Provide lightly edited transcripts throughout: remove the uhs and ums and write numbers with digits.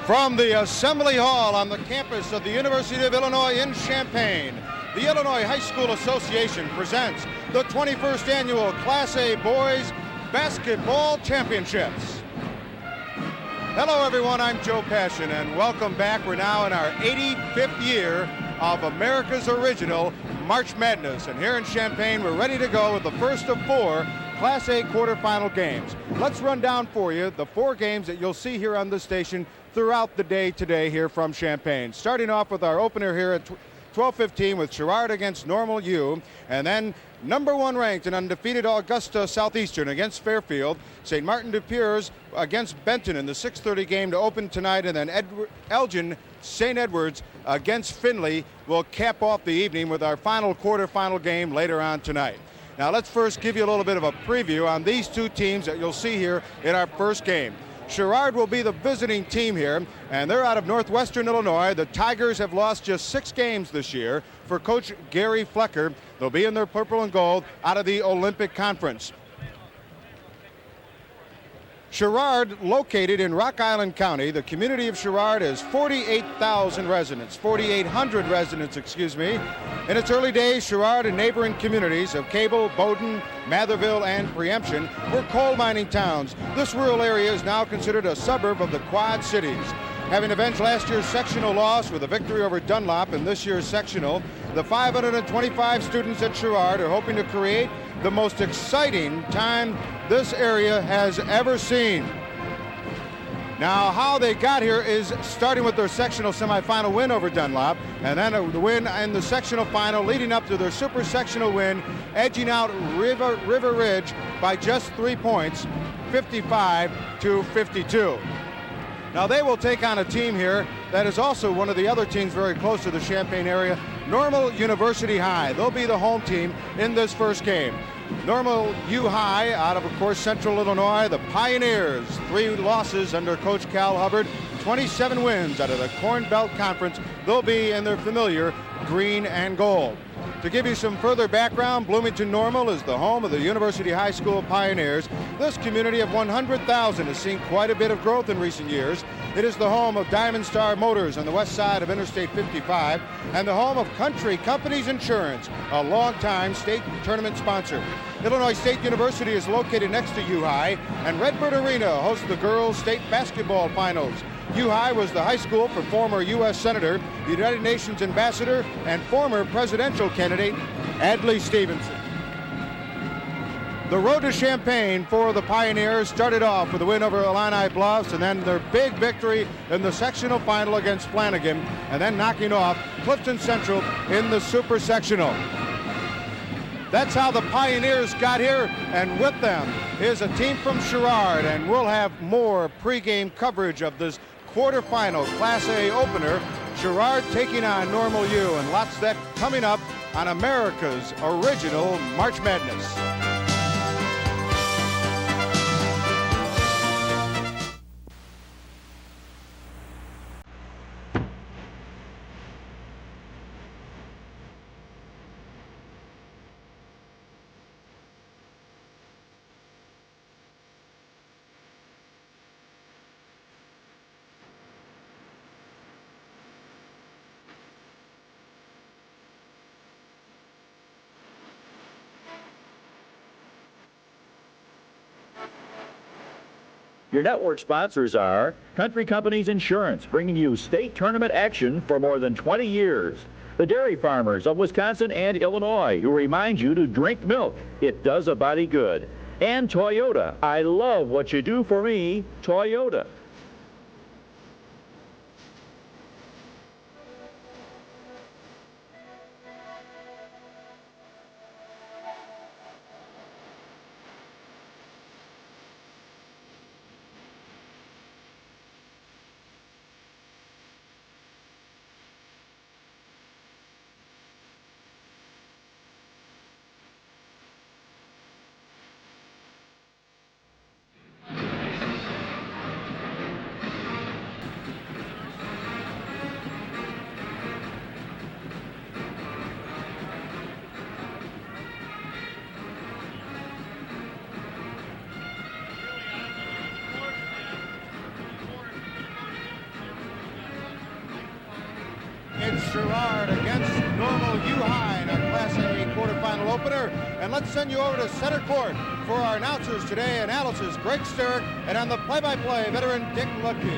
From the Assembly Hall on the campus of the University of Illinois in Champaign, the Illinois High School Association presents the 21st Annual Class A Boys Basketball Championships. Hello everyone, I'm Joe Passion and welcome back. We're now in our 85th year of America's original March Madness, and here in Champaign we're ready to go with the first of four Class A quarterfinal games. Let's run down for you the four games that you'll see here on the station throughout the day today here from Champaign. Starting off with our opener here at 12:15 with Sherrard against Normal U, and then number one ranked and undefeated Augusta Southeastern against Fairfield, St. Martin de Pures against Benton in the 6:30 game to open tonight, and then Elgin St. Edwards against Findlay will cap off the evening with our final quarterfinal game later on tonight. Now let's first give you a little bit of a preview on these two teams that you'll see here in our first game. Sherrard will be the visiting team here, and they're out of northwestern Illinois. The Tigers have lost just 6 games this year. For Coach Gary Flecker, they'll be in their purple and gold out of the Olympic Conference. Sherrard, located in Rock Island County, the community of Sherrard has 4,800 residents, excuse me. In its early days, Sherrard and neighboring communities of Cable, Bowdoin, Matherville, and Preemption were coal mining towns. This rural area is now considered a suburb of the Quad Cities. Having avenged last year's sectional loss with a victory over Dunlop in this year's sectional, the 525 students at Sherrard are hoping to create the most exciting time this area has ever seen. Now, how they got here is starting with their sectional semifinal win over Dunlop, and then the win in the sectional final leading up to their super sectional win, edging out River Ridge by just 3 points, 55-52. Now they will take on a team here that is also one of the other teams very close to the Champaign area, Normal University High. They'll be the home team in this first game. Normal U High out of course, Central Illinois. The Pioneers, 3 losses under Coach Cal Hubbard, 27 wins out of the Corn Belt Conference. They'll be in their familiar green and gold. To give you some further background, Bloomington Normal is the home of the University High School Pioneers. This community of 100,000 has seen quite a bit of growth in recent years. It is the home of Diamond Star Motors on the west side of Interstate 55 and the home of Country Companies Insurance, a longtime state tournament sponsor. Illinois State University is located next to U-High, and Redbird Arena hosts the girls' state basketball finals. U-High was the high school for former U.S. Senator, the United Nations Ambassador, and former presidential candidate Adlai Stevenson. The road to Champaign for the Pioneers started off with a win over Illini Bluffs, and then their big victory in the sectional final against Flanagan, and then knocking off Clifton Central in the super sectional. That's how the Pioneers got here, and with them is a team from Sherrard, and we'll have more pregame coverage of this quarterfinal Class A opener. Sherrard taking on Normal U, and lots of that coming up on America's original March Madness. Your network sponsors are Country Companies Insurance, bringing you state tournament action for more than 20 years. The dairy farmers of Wisconsin and Illinois, who remind you to drink milk. It does a body good. And Toyota. I love what you do for me, Toyota. Sherrard against Normal U High in our Class A quarterfinal opener. And let's send you over to center court for our announcers today, analysis Greg Sherrard, and on the play-by-play, veteran Dick Lucky.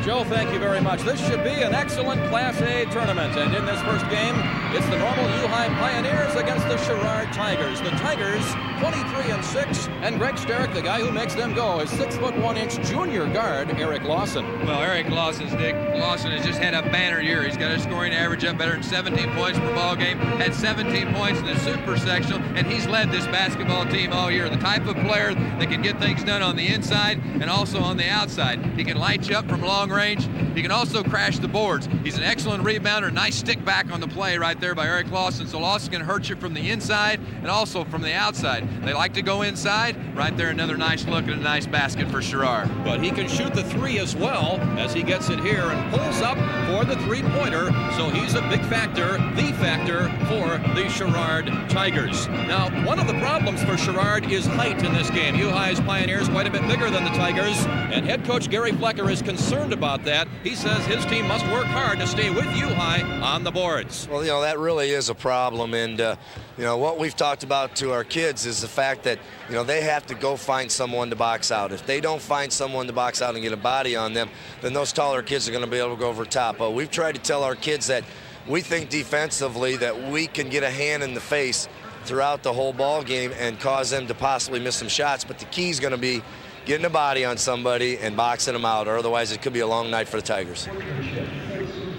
Joe, thank you very much. This should be an excellent Class A tournament. And in this first game, it's the Normal U High Pioneers against the Sherrard Tigers. The Tigers, 23-6, and Greg Sherrard, the guy who makes them go, is 6'1" junior guard Eric Lawson. Well, Eric Lawson has just had a banner year. He's got a scoring average up better than 17 points per ball game, had 17 points in the super sectional, and he's led this basketball team all year. The type of player that can get things done on the inside and also on the outside. He can light you up from long range. He can also crash the boards. He's an excellent rebounder. Nice stick back on the play right there by Eric Lawson. So Lawson can hurt you from the inside and also from the outside. They like to go inside. Right there, another nice look and a nice basket for Sherrard. But he can shoot the three as well as he gets it here and pulls up for the three-pointer. So he's a big factor, the factor for the Sherrard Tigers. Now, one of the problems for Sherrard is height in this game. U High's Pioneers quite a bit bigger than the Tigers, and head coach Gary Flecker is concerned about that. He says his team must work hard to stay with U High on the boards. Well, that really is a problem, and what we've talked about to our kids is the fact that they have to go find someone to box out. If they don't find someone to box out and get a body on them, then those taller kids are going to be able to go over top. But we've tried to tell our kids that we think defensively that we can get a hand in the face throughout the whole ball game and cause them to possibly miss some shots. But the key is going to be getting a body on somebody and boxing them out, or otherwise it could be a long night for the Tigers.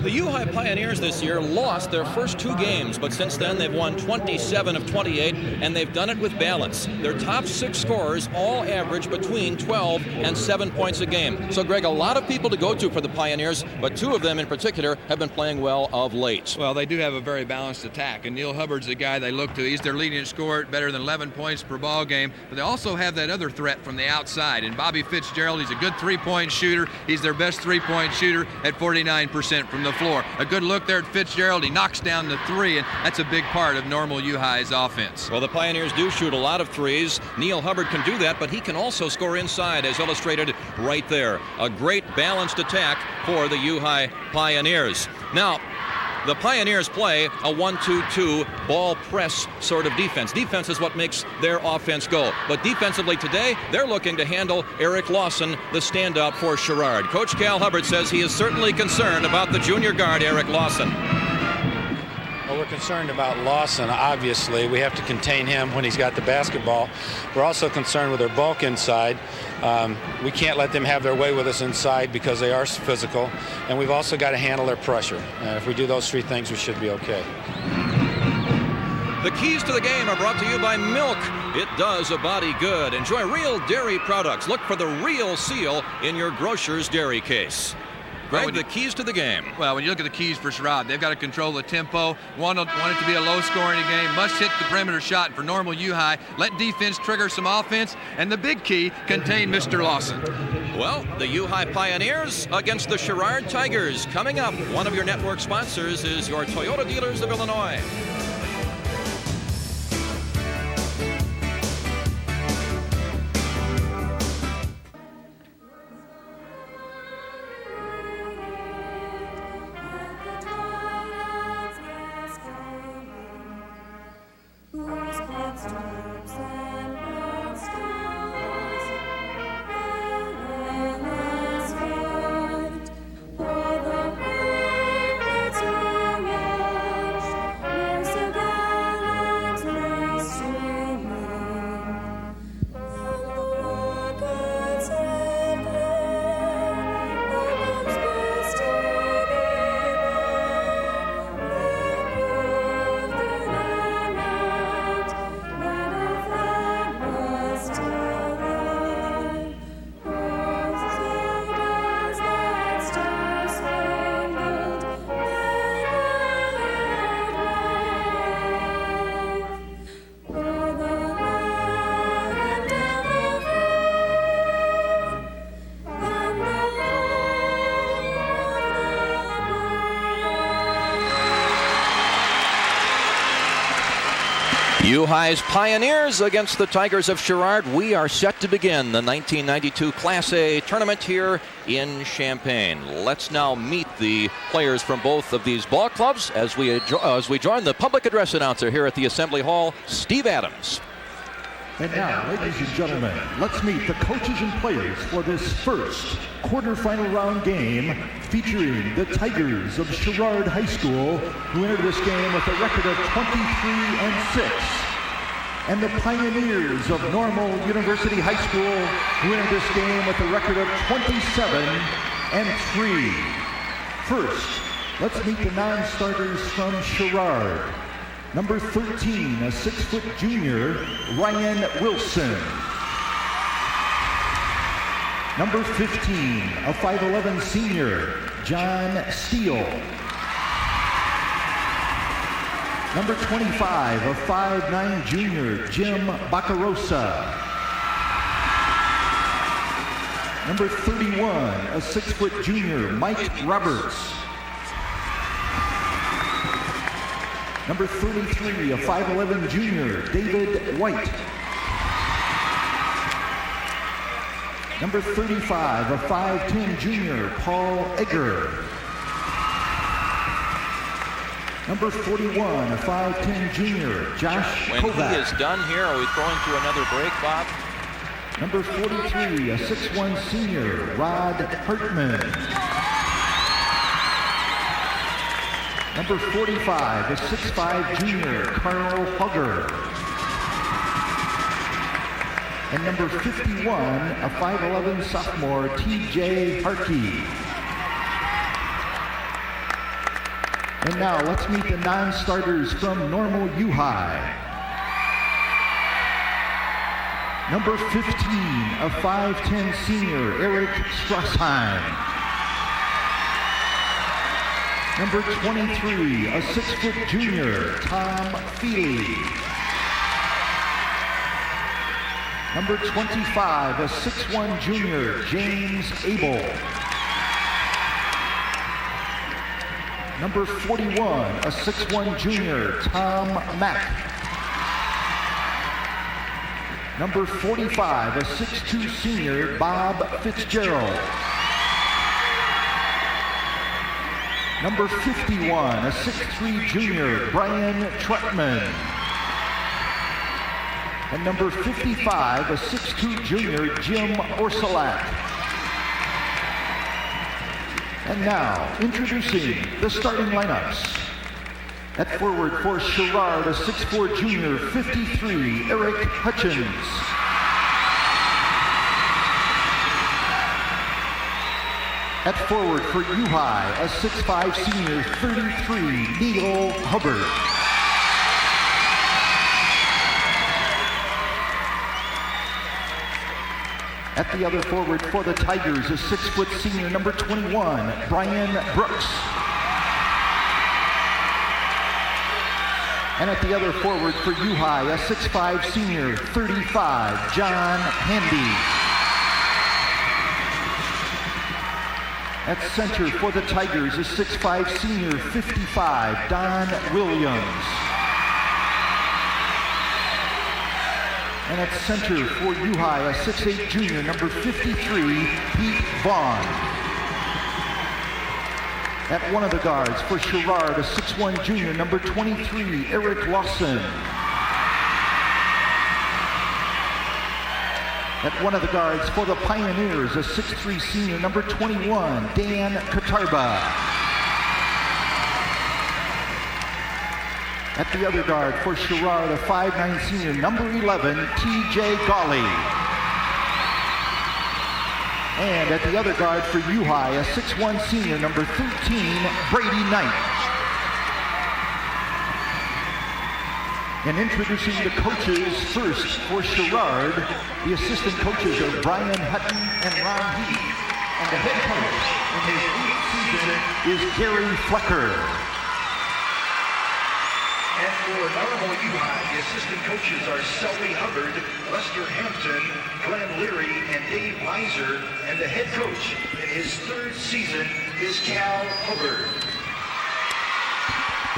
The U High Pioneers this year lost their first two games, but since then they've won 27 of 28, and they've done it with balance. Their top six scorers all average between 12 and 7 points a game. So, Greg, a lot of people to go to for the Pioneers, but two of them in particular have been playing well of late. Well, they do have a very balanced attack, and Neil Hubbard's the guy they look to. He's their leading scorer, better than 11 points per ball game, but they also have that other threat from the outside. And Bobby Fitzgerald, he's a good three-point shooter. He's their best three-point shooter at 49% from the floor. A good look there at Fitzgerald. He knocks down the three, and that's a big part of Normal U High's offense. Well, the Pioneers do shoot a lot of threes. Neil Hubbard can do that, but he can also score inside, as illustrated right there. A great balanced attack for the U High Pioneers. Now, the Pioneers play a 1-2-2 ball press sort of defense. Defense is what makes their offense go. But defensively today, they're looking to handle Eric Lawson, the standout for Sherrard. Coach Cal Hubbard says he is certainly concerned about the junior guard, Eric Lawson. Well, we're concerned about Lawson, obviously. We have to contain him when he's got the basketball. We're also concerned with their bulk inside. We can't let them have their way with us inside because they are physical. And we've also got to handle their pressure. And if we do those three things, we should be okay. The keys to the game are brought to you by Milk. It does a body good. Enjoy real dairy products. Look for the real seal in your grocer's dairy case. Greg, the keys to the game. Well, when you look at the keys for Sherrard, they've got to control the tempo, want it to be a low-scoring game, must hit the perimeter shot. For Normal U High, let defense trigger some offense, and the big key, contain Mr. Lawson. Well, the U High Pioneers against the Sherrard Tigers. Coming up, one of your network sponsors is your Toyota Dealers of Illinois. U-High's Pioneers against the Tigers of Sherrard. We are set to begin the 1992 Class A tournament here in Champaign. Let's now meet the players from both of these ball clubs as we join the public address announcer here at the Assembly Hall, Steve Adams. And now, ladies and gentlemen, let's meet the coaches and players for this first quarterfinal round game featuring the Tigers of Sherrard High School, who entered this game with a record of 23-6, and the Pioneers of Normal University High School, who entered this game with a record of 27-3. First, let's meet the non-starters from Sherrard. Number 13, a 6-foot junior, Ryan Wilson. Number 15, a 5'11 senior, John Steele. Number 25, a 5'9 junior, Jim Baccarosa. Number 31, a 6-foot junior, Mike Roberts. Number 33, a 5'11 junior, David White. Number 35, a 5'10 junior, Paul Egger. Number 41, a 5'10 junior, Josh When Kovac. he is done here, are we throwing to another break, Bob? Number 43, a 6'1 senior, Rod Hartman. Number 45, a 6'5 junior, Carl Hugger. And number 51, a 5'11 sophomore, TJ Harkey. And now let's meet the non-starters from Normal U-High. Number 15, a 5'10 senior, Eric Strassheim. Number 23, a 6-foot junior, Tom Feely. Number 25, a 6'1 junior, James Abel. Number 41, a 6'1 junior, Tom Mack. Number 45, a 6'2 senior, Bob Fitzgerald. Number 51, a 6'3 junior, Brian Trutman. And number 55, a 6'2 junior, Jim Orsolak. And now, introducing the starting lineups. At forward for Sherrard, a 6'4 junior, 53, Eric Hutchins. At forward for U-High, a 6'5 senior, 33, Neil Hubbard. At the other forward for the Tigers, a 6-foot senior, number 21, Brian Brooks. And at the other forward for U-High, a 6'5 senior, 35, John Handy. At center for the Tigers, a 6'5 senior, 55, Don Williams. And at center for U-High, a 6'8 junior, number 53, Pete Vaughn. At one of the guards for Sherrard, a 6'1 junior, number 23, Eric Lawson. At one of the guards for the Pioneers, a 6'3 senior, number 21, Dan Katarba. At the other guard for Sherrard, a 5'9 senior, number 11, TJ Gawley. And at the other guard for U-High, a 6'1 senior, number 13, Brady Knight. And introducing the coaches first for Sherrard, the assistant coaches are Brian Hutton and Ron Heath. And the head coach in his 8th season is Gary Flecker. And for Normal U-High, the assistant coaches are Selby Hubbard, Lester Hampton, Glenn Leary, and Dave Weiser. And the head coach in his 3rd season is Cal Hubbard.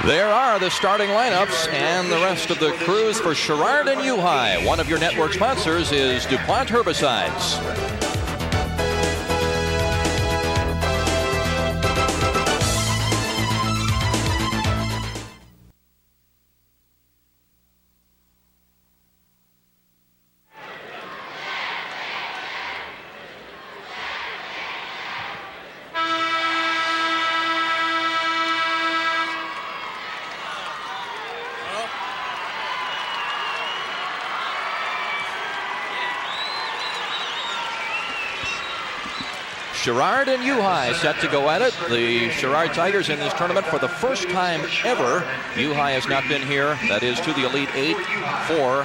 There are the starting lineups and the rest of the crews for Sherrard and U-High. One of your network sponsors is DuPont Herbicides. Sherrard and U-High set to go at it. The Sherrard Tigers in this tournament for the first time ever. U-High has not been here, that is to the Elite Eight, for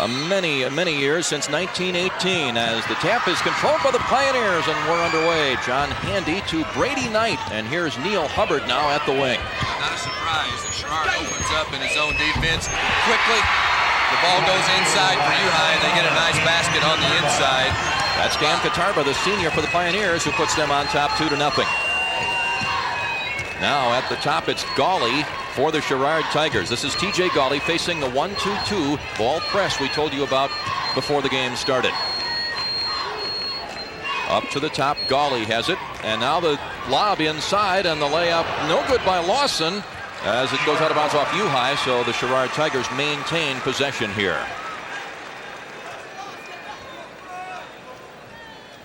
many years, since 1918, as the tap is controlled by the Pioneers, and we're underway. John Handy to Brady Knight, and here's Neil Hubbard now at the wing. Not a surprise that Sherrard opens up in his own defense quickly. The ball goes inside for U-High, and they get a nice basket on the inside. That's Dan Katarba, the senior for the Pioneers, who puts them on top 2-0. Now at the top, it's Gawley for the Sherrard Tigers. This is T.J. Gawley facing the 1-2-2 ball press we told you about before the game started. Up to the top, Gawley has it, and now the lob inside, and the layup no good by Lawson as it goes out of bounds off U-High, so the Sherrard Tigers maintain possession here.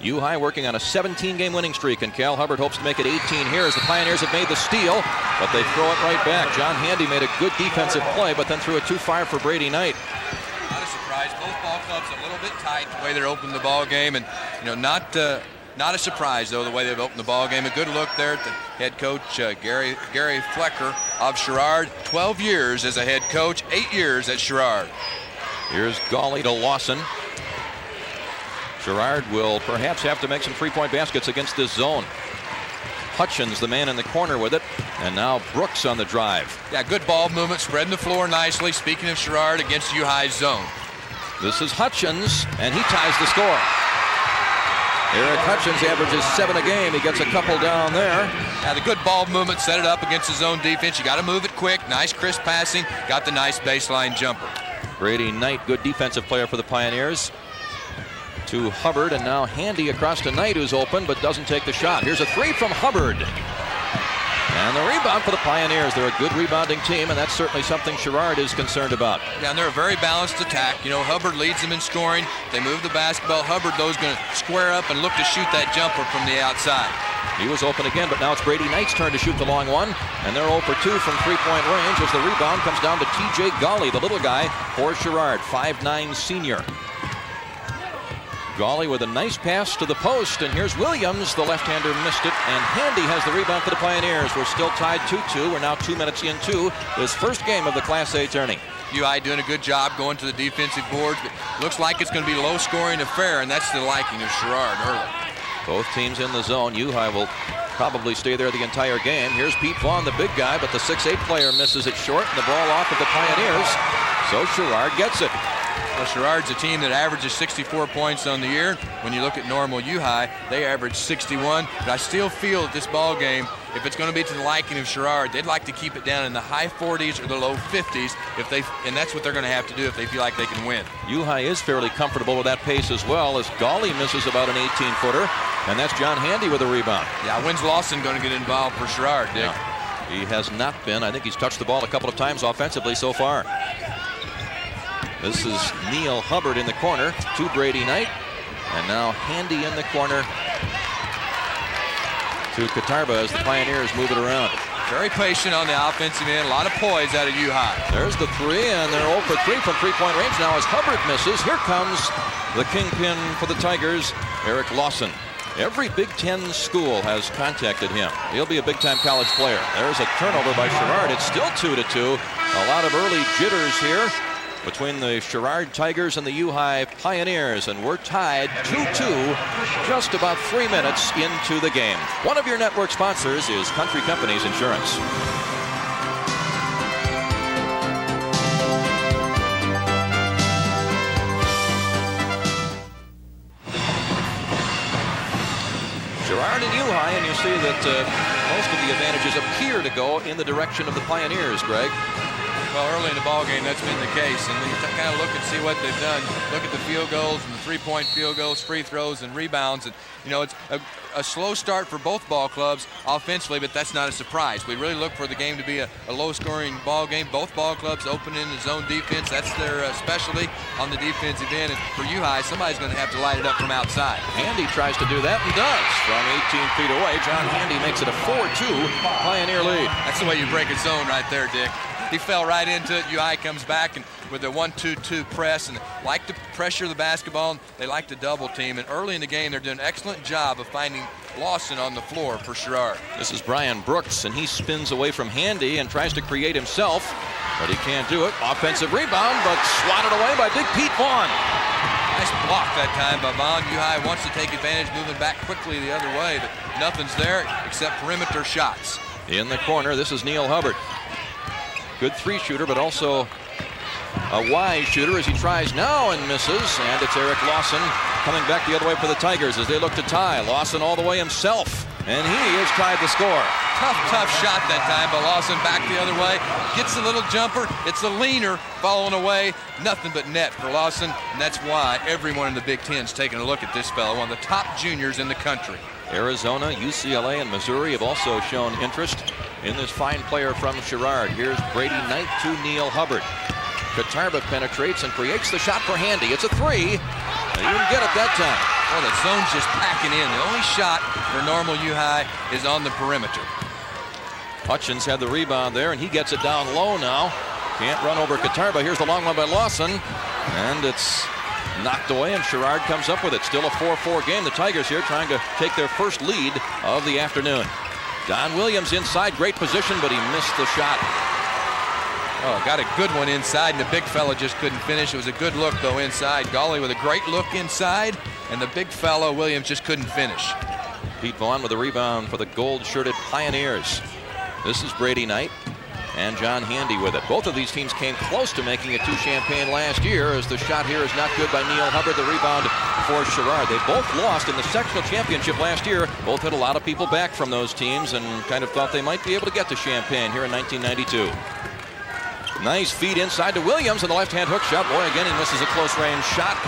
U-High working on a 17-game winning streak, and Cal Hubbard hopes to make it 18 here as the Pioneers have made the steal, but they throw it right back. John Handy made a good defensive play, but then threw it too far for Brady Knight. Not a surprise. Both ball clubs a little bit tight the way they're opening the ball game, and not a surprise though the way they've opened the ball game. A good look there at the head coach Gary Flecker of Sherrard. 12 years as a head coach, 8 years at Sherrard. Here's Gawley to Lawson. Sherrard will perhaps have to make some three-point baskets against this zone. Hutchins, the man in the corner with it, and now Brooks on the drive. Yeah, good ball movement, spreading the floor nicely. Speaking of Sherrard, against U-High's zone. This is Hutchins, and he ties the score. Eric Hutchins averages 7 a game. He gets a couple down there. Yeah, the good ball movement set it up against his own defense. You got to move it quick. Nice crisp passing. Got the nice baseline jumper. Brady Knight, good defensive player for the Pioneers. To Hubbard, and now Handy across to Knight, who's open but doesn't take the shot. Here's a three from Hubbard. And the rebound for the Pioneers. They're a good rebounding team, and that's certainly something Sherrard is concerned about. Yeah, and they're a very balanced attack. You know, Hubbard leads them in scoring. They move the basketball. Hubbard, though, is going to square up and look to shoot that jumper from the outside. He was open again, but now it's Brady Knight's turn to shoot the long one, and they're 0 for 2 from three-point range as the rebound comes down to T.J. Gawley, the little guy for Sherrard, 5'9" senior. Gawley with a nice pass to the post, and here's Williams. The left-hander missed it, and Handy has the rebound for the Pioneers. We're still tied 2-2. We're now 2 minutes into this first game of the Class A tourney. UI doing a good job going to the defensive boards, but looks like it's going to be a low-scoring affair, and that's the liking of Sherrard early. Both teams in the zone. U-High will probably stay there the entire game. Here's Pete Vaughn, the big guy, but the 6'8" player misses it short, and the ball off of the Pioneers, so Sherrard gets it. Well, Sherrard's a team that averages 64 points on the year. When you look at normal U-High, they average 61. But I still feel that this ball game, if it's going to be to the liking of Sherrard, they'd like to keep it down in the high 40s or the low 50s, and that's what they're going to have to do if they feel like they can win. U-High is fairly comfortable with that pace as well, as Gawley misses about an 18-footer, and that's John Handy with a rebound. Yeah, when's Lawson going to get involved for Sherrard, Dick? No, he has not been. I think he's touched the ball a couple of times offensively so far. This is Neil Hubbard in the corner to Brady Knight. And now Handy in the corner to Katarba as the Pioneers move it around. Very patient on the offensive end. A lot of poise out of U-High. There's the three, and they're 0 for 3 from three-point range now as Hubbard misses. Here comes the kingpin for the Tigers, Eric Lawson. Every Big Ten school has contacted him. He'll be a big-time college player. There's a turnover by Sherrard. It's still 2-2. A lot of early jitters here between the Sherrard Tigers and the U-High Pioneers, and we're tied 2-2 just about 3 minutes into the game. One of your network sponsors is Country Companies Insurance. Sherrard Sherrard and U-High, and you see that most of the advantages appear to go in the direction of the Pioneers, Greg. Well, early in the ball game, that's been the case. And when you kind of look and see what they've done, look at the field goals and the three-point field goals, free throws, and rebounds. And, you know, it's a slow start for both ball clubs offensively, but that's not a surprise. We really look for the game to be a low-scoring ball game. Both ball clubs open in the zone defense. That's their specialty on the defensive end. And for U-High, somebody's going to have to light it up from outside. Handy tries to do that and does. From 18 feet away, John Handy makes it a 4-2 Pioneer lead. That's the way you break a zone right there, Dick. He fell right into it. UI comes back and with a 1-2-2 press and like to pressure the basketball. And they like to double team. And early in the game, they're doing an excellent job of finding Lawson on the floor for Sherrard. This is Brian Brooks, and he spins away from Handy and tries to create himself, but he can't do it. Offensive rebound, but swatted away by Big Pete Vaughn. Nice block that time by Vaughn. UI wants to take advantage, moving back quickly the other way, but nothing's there except perimeter shots. In the corner, this is Neil Hubbard. Good three shooter, but also a wise shooter as he tries now and misses. And it's Eric Lawson coming back the other way for the Tigers as they look to tie. Lawson all the way himself, and he has tied the score. Tough shot that time by Lawson, back the other way. Gets a little jumper. It's a leaner falling away. Nothing but net for Lawson, and that's why everyone in the Big Ten's taking a look at this fellow, one of the top juniors in the country. Arizona, UCLA, and Missouri have also shown interest in this fine player from Sherrard. Here's Brady Knight to Neil Hubbard. Katarba penetrates and creates the shot for Handy. It's a three. They didn't get it that time. Well, the zone's just packing in. The only shot for normal U-High is on the perimeter. Hutchins had the rebound there, and he gets it down low now. Can't run over Katarba. Here's the long one by Lawson, and it's knocked away, and Sherrard comes up with it. Still a 4-4 game. The Tigers here trying to take their first lead of the afternoon. Don Williams inside, great position, but he missed the shot. Oh, got a good one inside, and the big fella just couldn't finish. It was a good look, though, inside. Gawley with a great look inside, and the big fellow, Williams, just couldn't finish. Pete Vaughn with a rebound for the gold-shirted Pioneers. This is Brady Knight and John Handy with it. Both of these teams came close to making it to Champaign last year, as the shot here is not good by Neil Hubbard. The rebound for Sherrard. They both lost in the sectional championship last year. Both had a lot of people back from those teams and kind of thought they might be able to get to Champaign here in 1992. Nice feed inside to Williams and the left-hand hook shot. Boy, again, he misses a close-range shot.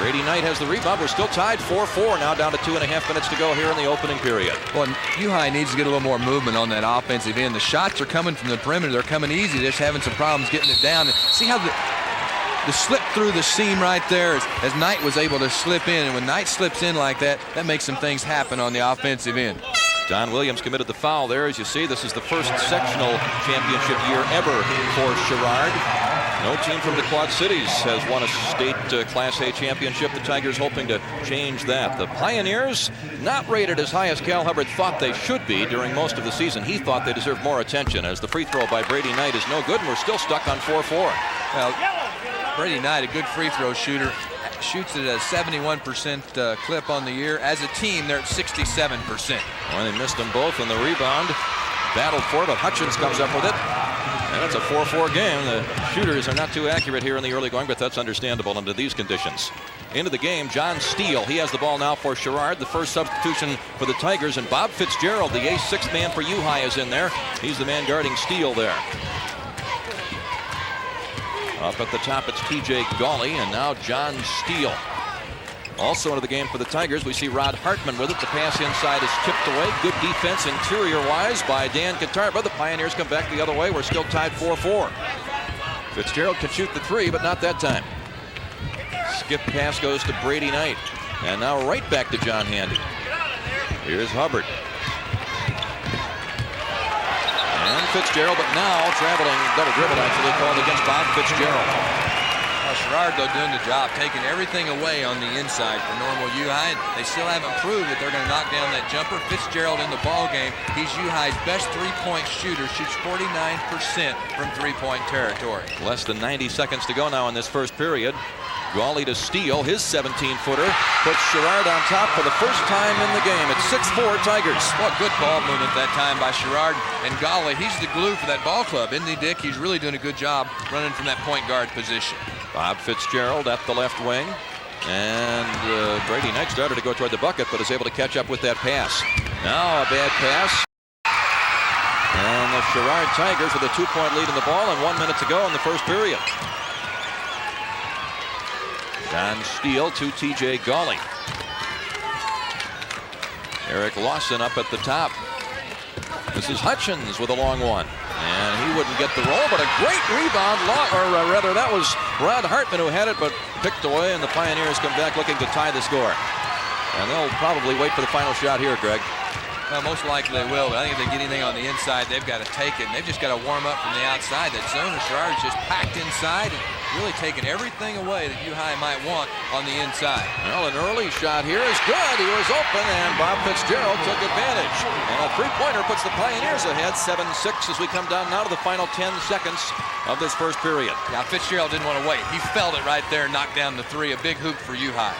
Brady Knight has the rebound. We're still tied 4-4, now down to 2.5 minutes to go here in the opening period. Well, U-High needs to get a little more movement on that offensive end. The shots are coming from the perimeter. They're coming easy. They're just having some problems getting it down. See how the slip through the seam right there as Knight was able to slip in. And when Knight slips in like that, that makes some things happen on the offensive end. Don Williams committed the foul there. As you see, this is the first sectional championship year ever for Sherrard. No team from the Quad Cities has won a state Class A championship. The Tigers hoping to change that. The Pioneers not rated as high as Cal Hubbard thought they should be during most of the season. He thought they deserved more attention, as the free throw by Brady Knight is no good, and we're still stuck on 4-4. Well, Brady Knight, a good free throw shooter, shoots it at a 71% clip on the year. As a team, they're at 67%. Well, they missed them both on the rebound. Battled for it, but Hutchins comes up with it. And it's a 4-4 game. The shooters are not too accurate here in the early going, but that's understandable under these conditions. Into the game, John Steele. He has the ball now for Sherrard. The first substitution for the Tigers, and Bob Fitzgerald, the ace sixth man for U-High, is in there. He's the man guarding Steele there. Up at the top, it's P.J. Gawley, and now John Steele. Also into the game for the Tigers, we see Rod Hartman with it. The pass inside is tipped away. Good defense interior-wise by Dan Katarba. The Pioneers come back the other way. We're still tied 4-4. Fitzgerald can shoot the three, but not that time. Skip pass goes to Brady Knight. And now right back to John Handy. Here's Hubbard. And Fitzgerald, but now traveling double dribble actually called against Bob Fitzgerald. Sherrard, though, doing the job, taking everything away on the inside for normal U-High. They still haven't proved that they're going to knock down that jumper. Fitzgerald in the ball game. He's U-High's best three-point shooter. Shoots 49% from three-point territory. Less than 90 seconds to go now in this first period. Gawley to Steele, his 17-footer, puts Sherrard on top for the first time in the game. It's 6-4 Tigers. Well, good ball movement that time by Sherrard. And Gawley, he's the glue for that ball club, isn't he, Dick? He's really doing a good job running from that point guard position. Bob Fitzgerald at the left wing. And Brady Knight started to go toward the bucket, but is able to catch up with that pass. Now a bad pass. And the Sherrard Tigers with a 2-point lead in the ball and 1 minute to go in the first period. John Steele to TJ Gawley. Eric Lawson up at the top. This is Hutchins with a long one. And he wouldn't get the roll, but a great rebound. Or rather, that was Rod Hartman who had it, but picked away, and the Pioneers come back looking to tie the score. And they'll probably wait for the final shot here, Greg. Well, most likely they will, but I think if they get anything on the inside, they've got to take it. And they've just got to warm up from the outside. That zone of Sherrard is just packed inside and really taking everything away that U-High might want on the inside. Well, an early shot here is good. He was open, and Bob Fitzgerald took advantage. And a three-pointer puts the Pioneers ahead 7-6 as we come down now to the final 10 seconds of this first period. Now, Fitzgerald didn't want to wait. He felt it right there and knocked down the three. A big hoop for U-High.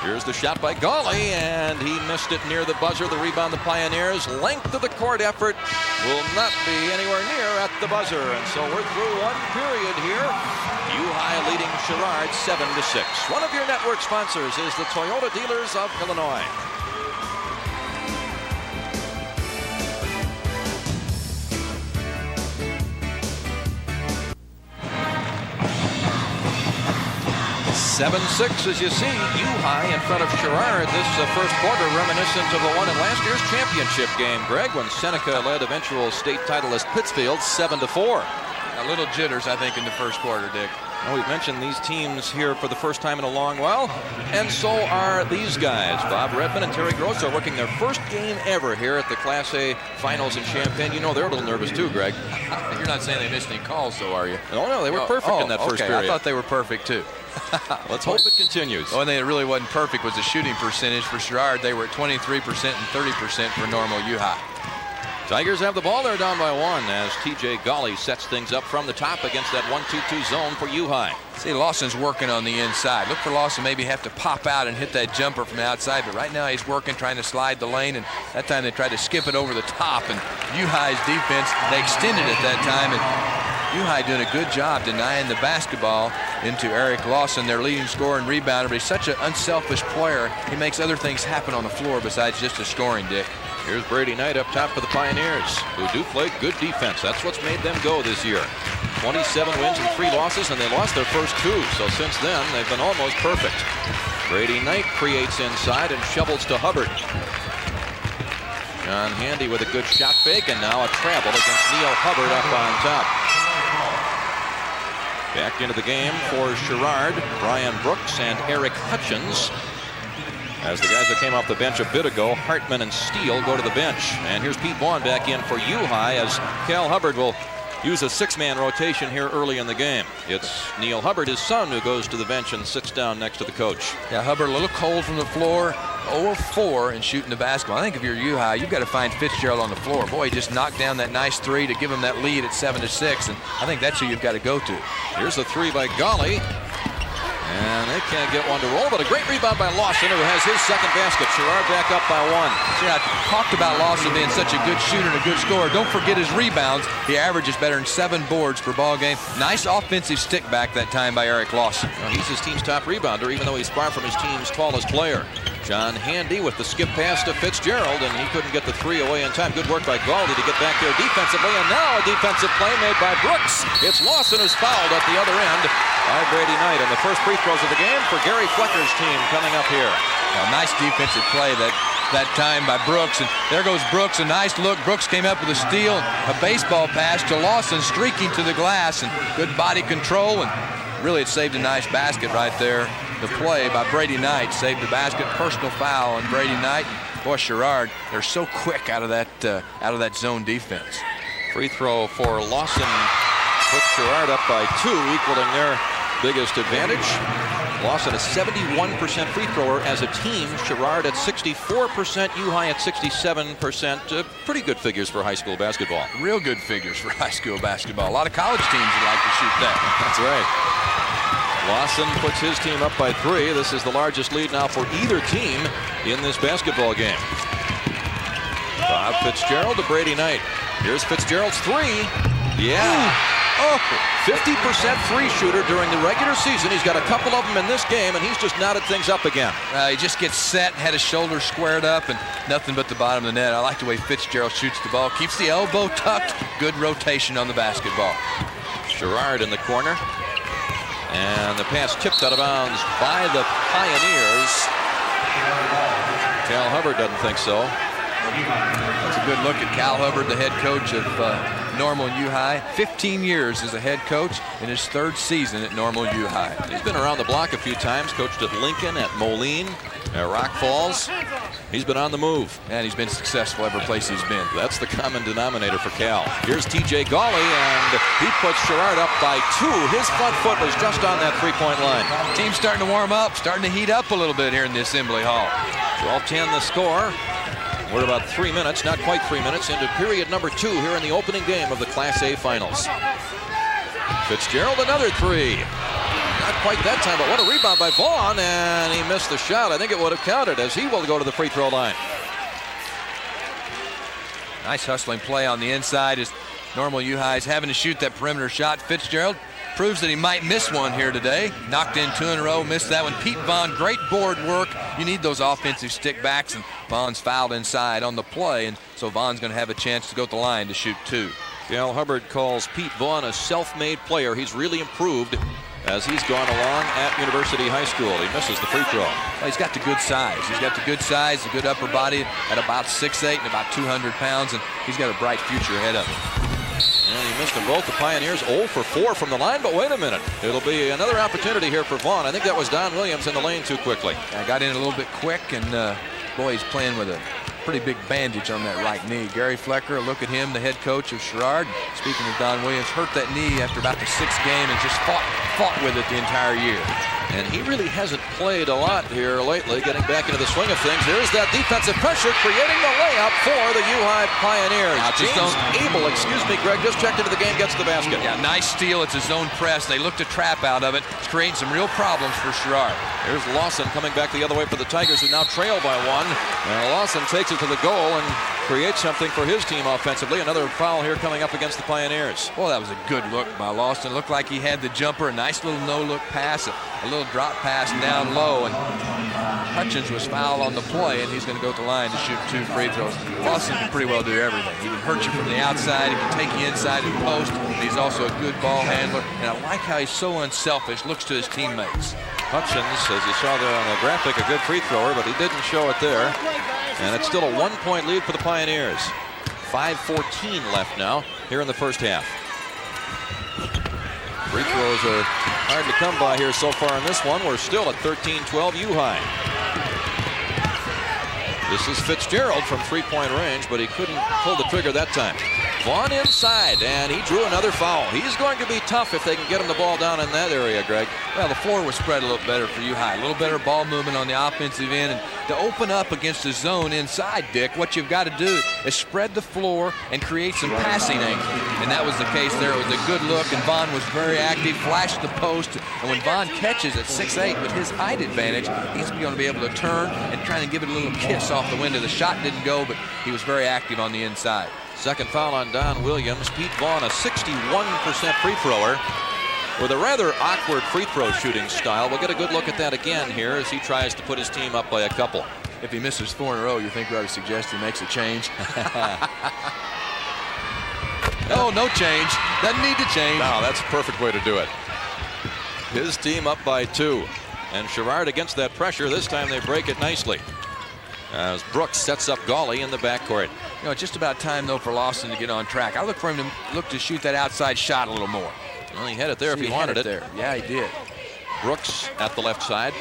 Here's the shot by Gawley, and he missed it near the buzzer. The rebound, the Pioneers. Length of the court effort will not be anywhere near at the buzzer. And so we're through one period here. U-High leading Sherrard 7-6. One of your network sponsors is the Toyota Dealers of Illinois. (7-6) as you see, U-High in front of Sherrard. This first quarter reminiscent of the one in last year's championship game, Greg, when Seneca led eventual state titleist Pittsfield 7-4. A little jitters, I think, in the first quarter, Dick. Well, we've mentioned these teams here for the first time in a long while, and so are these guys. Bob Redmond and Terry Gross are working their first game ever here at the Class A Finals in Champaign. You know they're a little nervous too, Greg. You're not saying they missed any calls, though, are you? No, they were perfect in that first period. I thought they were perfect, too. Let's hope it continues. The one thing that really wasn't perfect was the shooting percentage for Sherrard. They were at 23% and 30% for normal U-High. Tigers have the ball. They're down by one as TJ Gawley sets things up from the top against that 1-2-2 zone for U-High. See, Lawson's working on the inside. Look for Lawson maybe have to pop out and hit that jumper from the outside, but right now he's working, trying to slide the lane, and that time they tried to skip it over the top, and U-High's defense, they extended it that time, and U-High doing a good job denying the basketball into Eric Lawson, their leading scorer and rebounder, but he's such an unselfish player. He makes other things happen on the floor besides just a scoring, Dick. Here's Brady Knight up top for the Pioneers, who do play good defense. That's what's made them go this year. 27 wins and 3 losses, and they lost their first 2. So since then, they've been almost perfect. Brady Knight creates inside and shovels to Hubbard. John Handy with a good shot fake, and now a travel against Neil Hubbard up on top. Back into the game for Sherrard, Brian Brooks and Eric Hutchins. As the guys that came off the bench a bit ago, Hartman and Steele, go to the bench. And here's Pete Vaughn back in for U-High as Cal Hubbard will use a 6-man rotation here early in the game. It's Neil Hubbard, his son, who goes to the bench and sits down next to the coach. Yeah, Hubbard a little cold from the floor, 0 of 4 in shooting the basketball. I think if you're U-High, you've got to find Fitzgerald on the floor. Boy, he just knocked down that nice 3 to give him that lead at 7-6, and I think that's who you've got to go to. Here's the 3 by Gawley. And they can't get one to roll, but a great rebound by Lawson, who has his second basket. Sherrard back up by 1. See, I talked about Lawson being such a good shooter and a good scorer. Don't forget his rebounds. He averages better than 7 boards per ball game. Nice offensive stick back that time by Eric Lawson. Well, he's his team's top rebounder, even though he's far from his team's tallest player. John Handy with the skip pass to Fitzgerald, and he couldn't get the 3 away in time. Good work by Gawley to get back there defensively, and now a defensive play made by Brooks. It's Lawson who's fouled at the other end by Brady Knight, and the first free throws of the game for Gary Flecker's team coming up here. A nice defensive play that time by Brooks, and there goes Brooks, a nice look. Brooks came up with a steal, a baseball pass to Lawson, streaking to the glass, and good body control, and really it saved a nice basket right there. The play by Brady Knight saved the basket. Personal foul on Brady Knight. Boy, Sherrard, they're so quick out of that zone defense. Free throw for Lawson puts Sherrard up by 2, equaling their biggest advantage. Lawson a 71% free thrower as a team. Sherrard at 64%, U-High at 67%. Pretty good figures for high school basketball. Real good figures for high school basketball. A lot of college teams would like to shoot that. That's right. Lawson puts his team up by 3. This is the largest lead now for either team in this basketball game. Bob Fitzgerald to Brady Knight. Here's Fitzgerald's 3. Yeah. Oh, 50% free shooter during the regular season. He's got a couple of them in this game, and he's just knotted things up again. He just gets set, had his shoulders squared up, and nothing but the bottom of the net. I like the way Fitzgerald shoots the ball. Keeps the elbow tucked. Good rotation on the basketball. Sherrard in the corner. And the pass tipped out of bounds by the Pioneers. Cal Hubbard doesn't think so. That's a good look at Cal Hubbard, the head coach of Normal U High. 15 years as a head coach in his 3rd season at Normal U High. He's been around the block a few times, coached at Lincoln, at Moline, at Rock Falls. He's been on the move. And he's been successful every place he's been. That's the common denominator for Cal. Here's TJ Gawley, and he puts Sherrard up by 2. His front foot was just on that 3-point line. Team's starting to warm up, starting to heat up a little bit here in the Assembly Hall. 12-10 the score. We're about 3 minutes, not quite 3 minutes, into period number 2 here in the opening game of the Class A Finals. Fitzgerald, another 3. Not quite that time, but what a rebound by Vaughn, and he missed the shot. I think it would have counted, as he will go to the free throw line. Nice hustling play on the inside as Normal U High is having to shoot that perimeter shot. Fitzgerald proves that he might miss one here today. Knocked in 2 in a row, missed that one. Pete Vaughn, great board work. You need those offensive stick backs, and Vaughn's fouled inside on the play, and so Vaughn's going to have a chance to go to the line to shoot 2. Cal Hubbard calls Pete Vaughn a self-made player. He's really improved as he's gone along at University High School. He misses the free throw. Well, he's got the good size. He's got the good size, the good upper body at about 6'8" and about 200 pounds, and he's got a bright future ahead of him. And he missed them both. The Pioneers 0 for 4 from the line, but wait a minute. It'll be another opportunity here for Vaughn. I think that was Don Williams in the lane too quickly. I got in a little bit quick, and boy, he's playing with a pretty big bandage on that right knee. Gary Flecker, a look at him, the head coach of Sherrard. Speaking of Don Williams, hurt that knee after about the 6th game and just fought with it the entire year. And he really hasn't played a lot here lately, getting back into the swing of things. There's that defensive pressure, creating the layup for the U-High Pioneers. James Abel, excuse me, Greg, just checked into the game, gets the basket. Yeah, nice steal. It's a zone press. They looked to trap out of it. It's creating some real problems for Sherrard. Here's Lawson coming back the other way for the Tigers, who now trail by 1. And Lawson takes it to the goal and creates something for his team offensively. Another foul here coming up against the Pioneers. Well, that was a good look by Lawson. Looked like he had the jumper, a nice little no-look pass, a little drop pass down low, and Hutchins was fouled on the play, and he's going to go to the line to shoot 2 free throws. Lawson can pretty well do everything. He can hurt you from the outside, he can take you inside and post, and he's also a good ball handler, and I like how he's so unselfish, looks to his teammates. Hutchins, as you saw there on the graphic, a good free thrower, but he didn't show it there. And it's still a 1-point lead for the Pioneers. 5:14 left now here in the first half. Free throws are hard to come by here so far in this one. We're still at 13-12 U-High. This is Fitzgerald from 3-point range, but he couldn't pull the trigger that time. Vaughn inside, and he drew another foul. He's going to be tough if they can get him the ball down in that area, Greg. Well, the floor was spread a little better for U-High. A little better ball movement on the offensive end. And to open up against the zone inside, Dick, what you've got to do is spread the floor and create some passing angles. And that was the case there. It was a good look, and Vaughn was very active, flashed the post. And when Vaughn catches at 6'8", with his height advantage, he's going to be able to turn and try to give it a little kiss off the window. The shot didn't go, but he was very active on the inside. Second foul on Don Williams. Pete Vaughn, a 61% free thrower with a rather awkward free throw shooting style. We'll get a good look at that again here as he tries to put his team up by a couple. If he misses 4 in a row, you think we ought to suggest he makes a change? Oh, no change. Doesn't need to change. No, that's a perfect way to do it. His team up by 2. And Sherrard against that pressure. This time they break it nicely, as Brooks sets up Gawley in the backcourt. You know, it's just about time, though, for Lawson to get on track. I look for him to look to shoot that outside shot a little more. Well, he had it there if he wanted it. There. Yeah, he did. Brooks at the left side.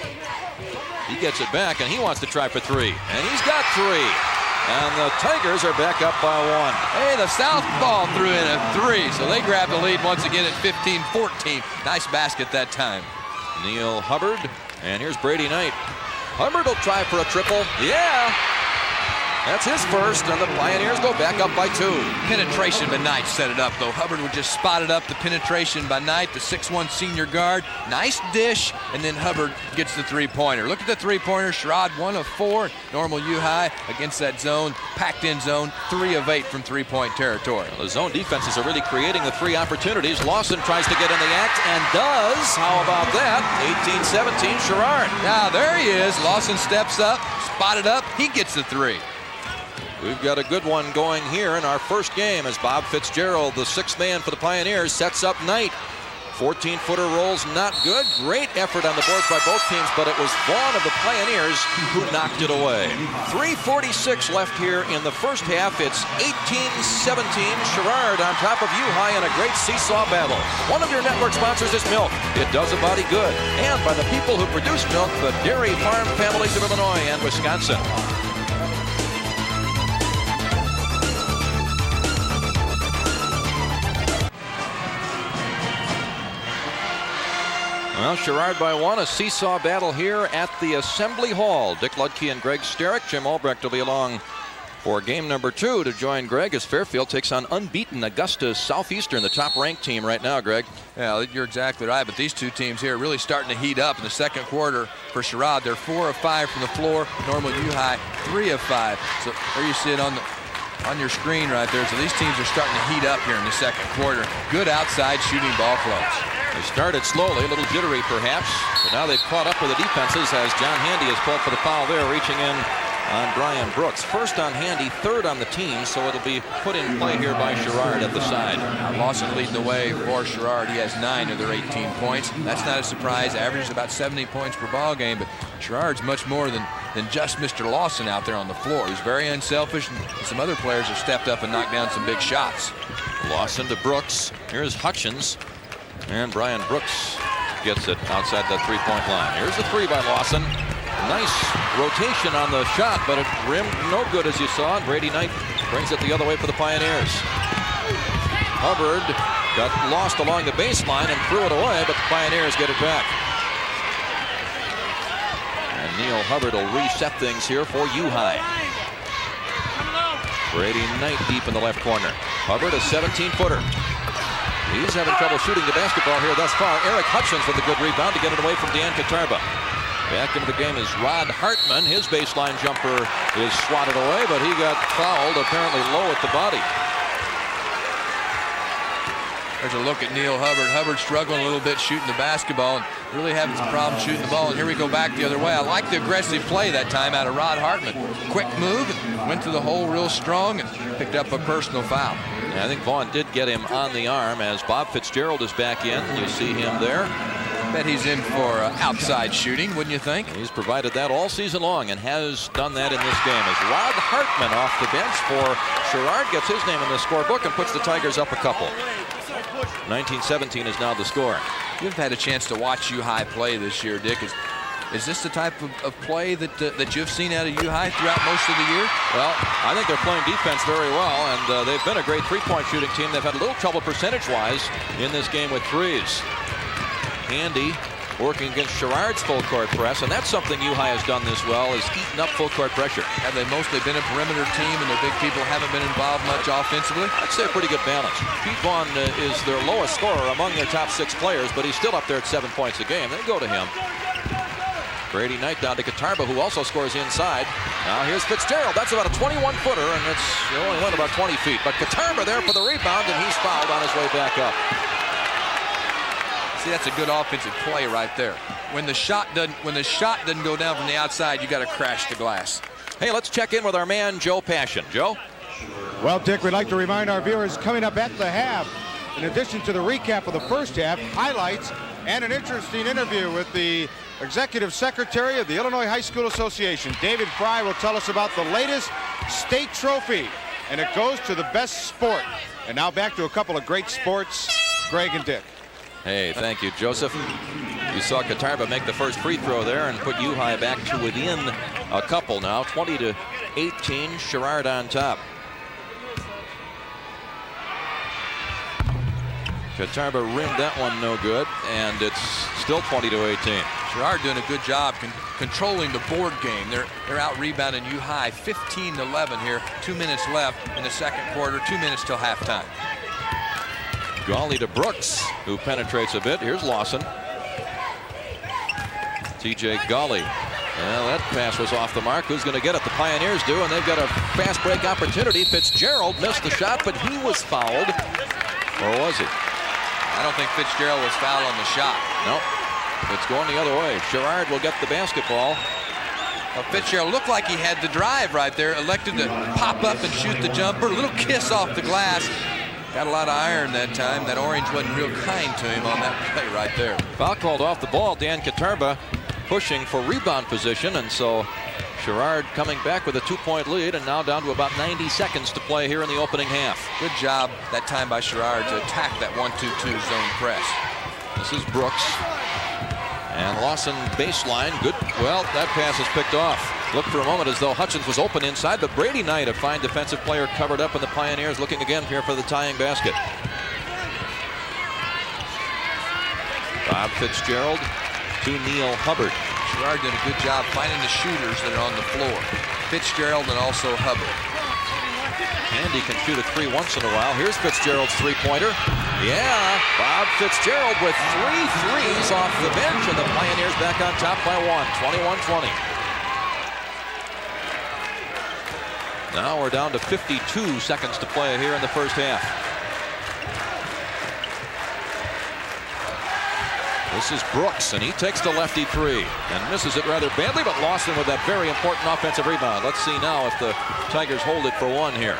He gets it back, and he wants to try for 3. And he's got 3. And the Tigers are back up by 1. Hey, the Southpaw threw in a 3, so they grab the lead once again at 15-14. Nice basket that time. Neil Hubbard, and here's Brady Knight. Hubbard will try for a triple. Yeah! That's his first, and the Pioneers go back up by 2. Penetration by Knight set it up, though. Hubbard would just spot it up. The penetration by Knight, the 6'1" senior guard. Nice dish, and then Hubbard gets the three-pointer. Look at the three-pointer. Sherrard 1 of 4. Normal U High against that zone, packed-in zone, 3 of 8 from three-point territory. Well, the zone defenses are really creating the 3 opportunities. Lawson tries to get in the act and does. How about that? 18-17, Sherrard. Now, there he is. Lawson steps up, spotted up. He gets the 3. We've got a good one going here in our first game as Bob Fitzgerald, the 6th man for the Pioneers, sets up Knight. 14-footer rolls not good. Great effort on the boards by both teams, but it was Vaughn of the Pioneers who knocked it away. 3:46 left here in the first half. It's 18-17. Sherrard on top of U High in a great seesaw battle. One of your network sponsors is milk. It does a body good. And by the people who produce milk, the dairy farm families of Illinois and Wisconsin. Well, Sherrard by 1, a seesaw battle here at the Assembly Hall. Dick Ludke and Greg Sterick. Jim Albrecht will be along for game number 2 to join Greg as Fairfield takes on unbeaten Augusta Southeastern, the top-ranked team right now, Greg. Yeah, you're exactly right, but these two teams here are really starting to heat up in the second quarter for Sherrard. They're 4 of 5 from the floor. Normal U High, 3 of 5. So there you see it on your screen right there. So these teams are starting to heat up here in the second quarter. Good outside shooting ball clubs. They started slowly, a little jittery perhaps, but now they've caught up with the defenses as John Handy is called for the foul there, reaching in on Brian Brooks. First on Handy, 3rd on the team, so it'll be put in play here by Sherrard at the side. Lawson leading the way for Sherrard. He has 9 of their 18 points. That's not a surprise. Averages about 70 points per ball game, but Sherrard's much more than just Mr. Lawson out there on the floor. He's very unselfish, and some other players have stepped up and knocked down some big shots. Lawson to Brooks. Here's Hutchins. And Brian Brooks gets it outside that three-point line. Here's the 3 by Lawson. Nice rotation on the shot, but it rimmed no good as you saw. And Brady Knight brings it the other way for the Pioneers. Hubbard got lost along the baseline and threw it away, but the Pioneers get it back. And Neil Hubbard will reset things here for U High. Brady Knight deep in the left corner. Hubbard, a 17-footer. He's having trouble shooting the basketball here thus far. Eric Hutchins with a good rebound to get it away from Dan Katarba. Back into the game is Rod Hartman. His baseline jumper is swatted away, but he got fouled apparently low at the body. There's a look at Neil Hubbard. Hubbard struggling a little bit shooting the basketball and really having some problems shooting the ball. And here we go back the other way. I like the aggressive play that time out of Rod Hartman. Quick move, went to the hole real strong and picked up a personal foul. Yeah, I think Vaughn did get him on the arm as Bob Fitzgerald is back in. You see him there. Bet he's in for outside shooting, wouldn't you think? He's provided that all season long and has done that in this game as Rod Hartman off the bench for Sherrard gets his name in the scorebook and puts the Tigers up a couple. 19-17 is now the score. You've had a chance to watch U High play this year, Dick. Is this the type of play that you've seen out of U High throughout most of the year? Well, I think they're playing defense very well, and they've been a great three-point shooting team. They've had a little trouble percentage-wise in this game with threes. Handy working against Sherrard's full court press, and that's something U High has done this well, is eating up full court pressure. Have they mostly been a perimeter team and their big people haven't been involved much offensively? I'd say a pretty good balance. Pete Vaughn is their lowest scorer among their top 6 players, but he's still up there at 7 points a game. They go to him. Brady Knight down to Katarba, who also scores inside. Now here's Fitzgerald. That's about a 21-footer, and it only went about 20 feet. But Katarba there for the rebound, and he's fouled on his way back up. See, that's a good offensive play right there. When the shot doesn't go down from the outside, you got to crash the glass. Hey, let's check in with our man Joe Passion. Joe? Well, Dick, we'd like to remind our viewers coming up at the half, in addition to the recap of the first half, highlights and an interesting interview with the Executive Secretary of the Illinois High School Association. David Fry will tell us about the latest state trophy, and it goes to the best sport. And now back to a couple of great sports, Greg and Dick. Hey, thank you, Joseph. You saw Katarba make the first free throw there and put U High back to within a couple now, 20-18, Sherrard on top. Katarba rimmed that one no good, and it's still 20-18. Sherrard doing a good job controlling the board game. They're out rebounding U High 15-11 here. 2 minutes left in the second quarter. 2 minutes till halftime. Gawley to Brooks, who penetrates a bit. Here's Lawson. T.J. Gawley. Well, that pass was off the mark. Who's going to get it? The Pioneers do, and they've got a fast break opportunity. Fitzgerald missed the shot, but he was fouled. Or was he? I don't think Fitzgerald was fouled on the shot. Nope. It's going the other way. Sherrard will get the basketball. Well, Fitzgerald looked like he had the drive right there. Elected to pop up and shoot the jumper. A little kiss off the glass. Got a lot of iron that time. That orange wasn't real kind to him on that play right there. Foul called off the ball. Dan Katarba pushing for rebound position, and so Sherrard coming back with a 2-point lead, and now down to about 90 seconds to play here in the opening half. Good job that time by Sherrard to attack that 1-2-2 zone press. This is Brooks. And Lawson baseline. Good. Well, that pass is picked off. Looked for a moment as though Hutchins was open inside, but Brady Knight, a fine defensive player, covered up, and the Pioneers looking again here for the tying basket. Bob Fitzgerald to Neil Hubbard. Sherrard did a good job finding the shooters that are on the floor. Fitzgerald and also Hubbard. Andy can shoot a three once in a while. Here's Fitzgerald's three-pointer. Yeah, Bob Fitzgerald with 3 threes off the bench, and the Pioneers back on top by 1, 21-20. Now we're down to 52 seconds to play here in the first half. This is Brooks, and he takes the lefty three and misses it rather badly, but Lawson with that very important offensive rebound. Let's see now if the Tigers hold it for one here.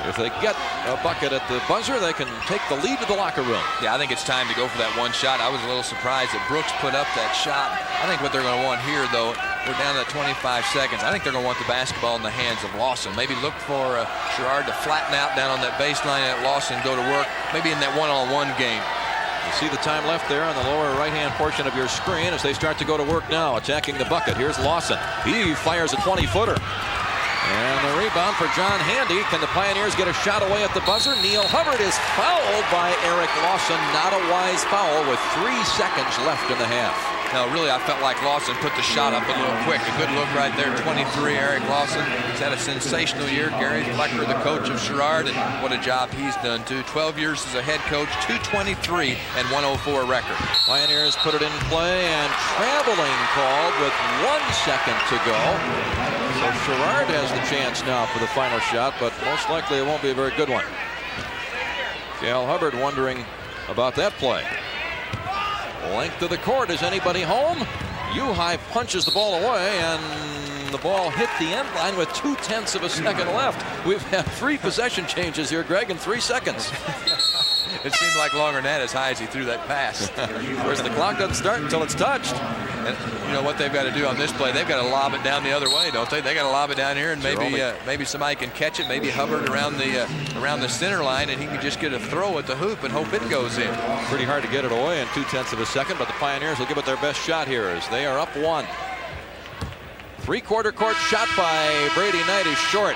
If they get a bucket at the buzzer, they can take the lead to the locker room. Yeah, I think it's time to go for that one shot. I was a little surprised that Brooks put up that shot. I think what they're going to want here, though, we're down to 25 seconds. I think they're going to want the basketball in the hands of Lawson. Maybe look for Sherrard to flatten out down on that baseline and let Lawson go to work, maybe in that one-on-one game. You see the time left there on the lower right-hand portion of your screen as they start to go to work now, attacking the bucket. Here's Lawson. He fires a 20-footer. And the rebound for John Handy. Can the Pioneers get a shot away at the buzzer? Neil Hubbard is fouled by Eric Lawson. Not a wise foul with 3 seconds left in the half. No, really, I felt like Lawson put the shot up a little quick. A good look right there, 23, Eric Lawson. He's had a sensational year. Gary Flecker, the coach of Sherrard, and what a job he's done, too. 12 years as a head coach, 223 and 104 record. Pioneers put it in play, and traveling called with 1 second to go. So Sherrard has the chance now for the final shot, but most likely it won't be a very good one. Cal Hubbard wondering about that play. Length of the court. Is anybody home? U-High punches the ball away, and the ball hit the end line with 0.2 of a second left. We've had 3 possession changes here, Greg, in 3 seconds. It seemed like longer than that as high as he threw that pass. Of course, the clock doesn't start until it's touched. And you know what they've got to do on this play? They've got to lob it down the other way, don't they? They got to lob it down here, and maybe somebody can catch it. Maybe Hubbard around the center line, and he can just get a throw at the hoop and hope it goes in. Pretty hard to get it away in 0.2 of a second, but the Pioneers will give it their best shot here as they are up 1. 3-quarter court shot by Brady Knight is short.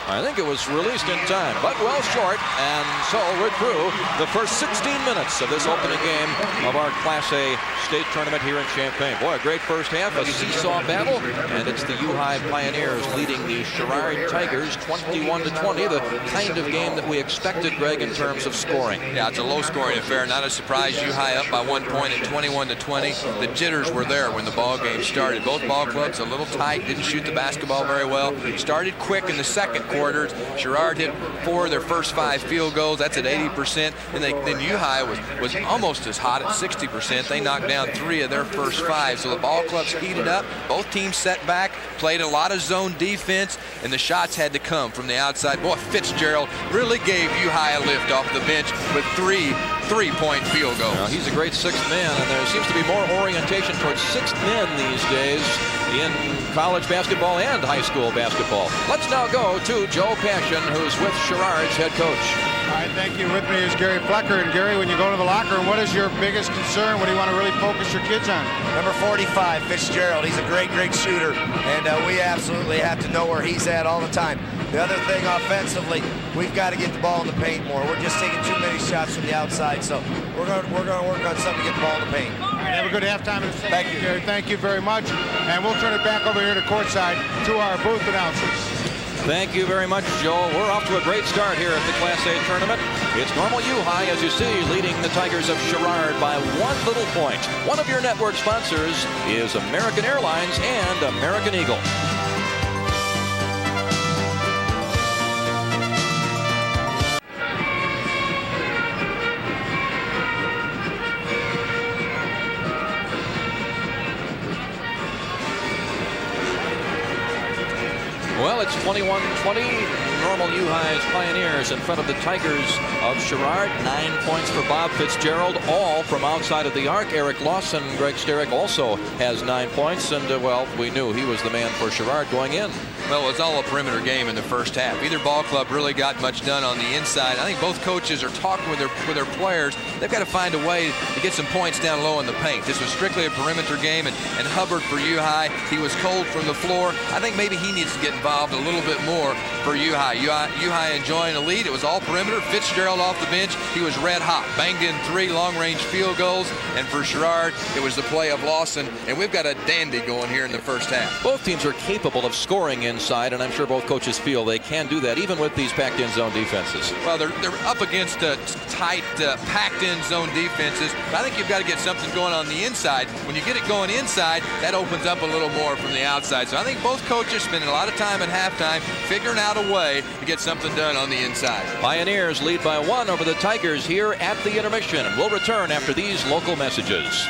I think it was released in time, but well short, and so we're through the first 16 minutes of this opening game of our Class A state tournament here in Champaign. Boy, a great first half, a seesaw battle, and it's the U-High Pioneers leading the Sherrard Tigers 21-20, the kind of game that we expected, Greg, in terms of scoring. Yeah, it's a low-scoring affair. Not a surprise. U-High up by 1 point at 21-20. The jitters were there when the ball game started. Both ball clubs a little tight, didn't shoot the basketball very well. Started quick in the second quarters. Sherrard hit 4 of their first 5 field goals. That's at 80%. And then U-High was almost as hot at 60%. They knocked down 3 of their first 5. So the ball clubs heated up. Both teams set back, played a lot of zone defense, and the shots had to come from the outside. Boy, Fitzgerald really gave U-High a lift off the bench with 3 3-point field goals. Now, he's a great 6th man, and there seems to be more orientation towards 6th men these days in college basketball and high school basketball. Let's now go to Joe Passion, who's with Sherrard's head coach. All right, thank you. With me is Gary Flecker. And Gary, when you go to the locker room, what is your biggest concern? What do you want to really focus your kids on? Number 45, Fitzgerald. He's a great shooter, and we absolutely have to know where he's at all the time. The other thing offensively, we've got to get the ball in the paint more. We're just taking too many shots from the outside, so we're going to work on something to get the ball in the paint. Have a good halftime. Thank you. Gary. Thank you very much. And we'll turn it back over here to courtside to our booth announcers. Thank you very much, Joel. We're off to a great start here at the Class A tournament. It's Normal U High, as you see, leading the Tigers of Sherrard by 1 little point. One of your network sponsors is American Airlines and American Eagle. Well, it's 21-20. Normal U High's Pioneers in front of the Tigers of Sherrard. 9 points for Bob Fitzgerald, all from outside of the arc. Eric Lawson, Greg Sterick also has 9 points, and well, we knew he was the man for Sherrard going in. Well, it was all a perimeter game in the first half. Either ball club really got much done on the inside. I think both coaches are talking with their players. They've got to find a way to get some points down low in the paint. This was strictly a perimeter game, and Hubbard for U High, he was cold from the floor. I think maybe he needs to get involved a little bit more for U High. U High enjoying a lead. It was all perimeter. Fitzgerald off the bench. He was red hot. Banged in 3 long-range field goals. And for Sherrard, it was the play of Lawson. And we've got a dandy going here in the first half. Both teams are capable of scoring inside, and I'm sure both coaches feel they can do that, even with these packed-in zone defenses. Well, they're up against tight, packed-in zone defenses. But I think you've got to get something going on the inside. When you get it going inside, that opens up a little more from the outside. So I think both coaches spending a lot of time at halftime figuring out a way to get something done on the inside. Pioneers lead by 1 over the Tigers here at the intermission. We'll return after these local messages.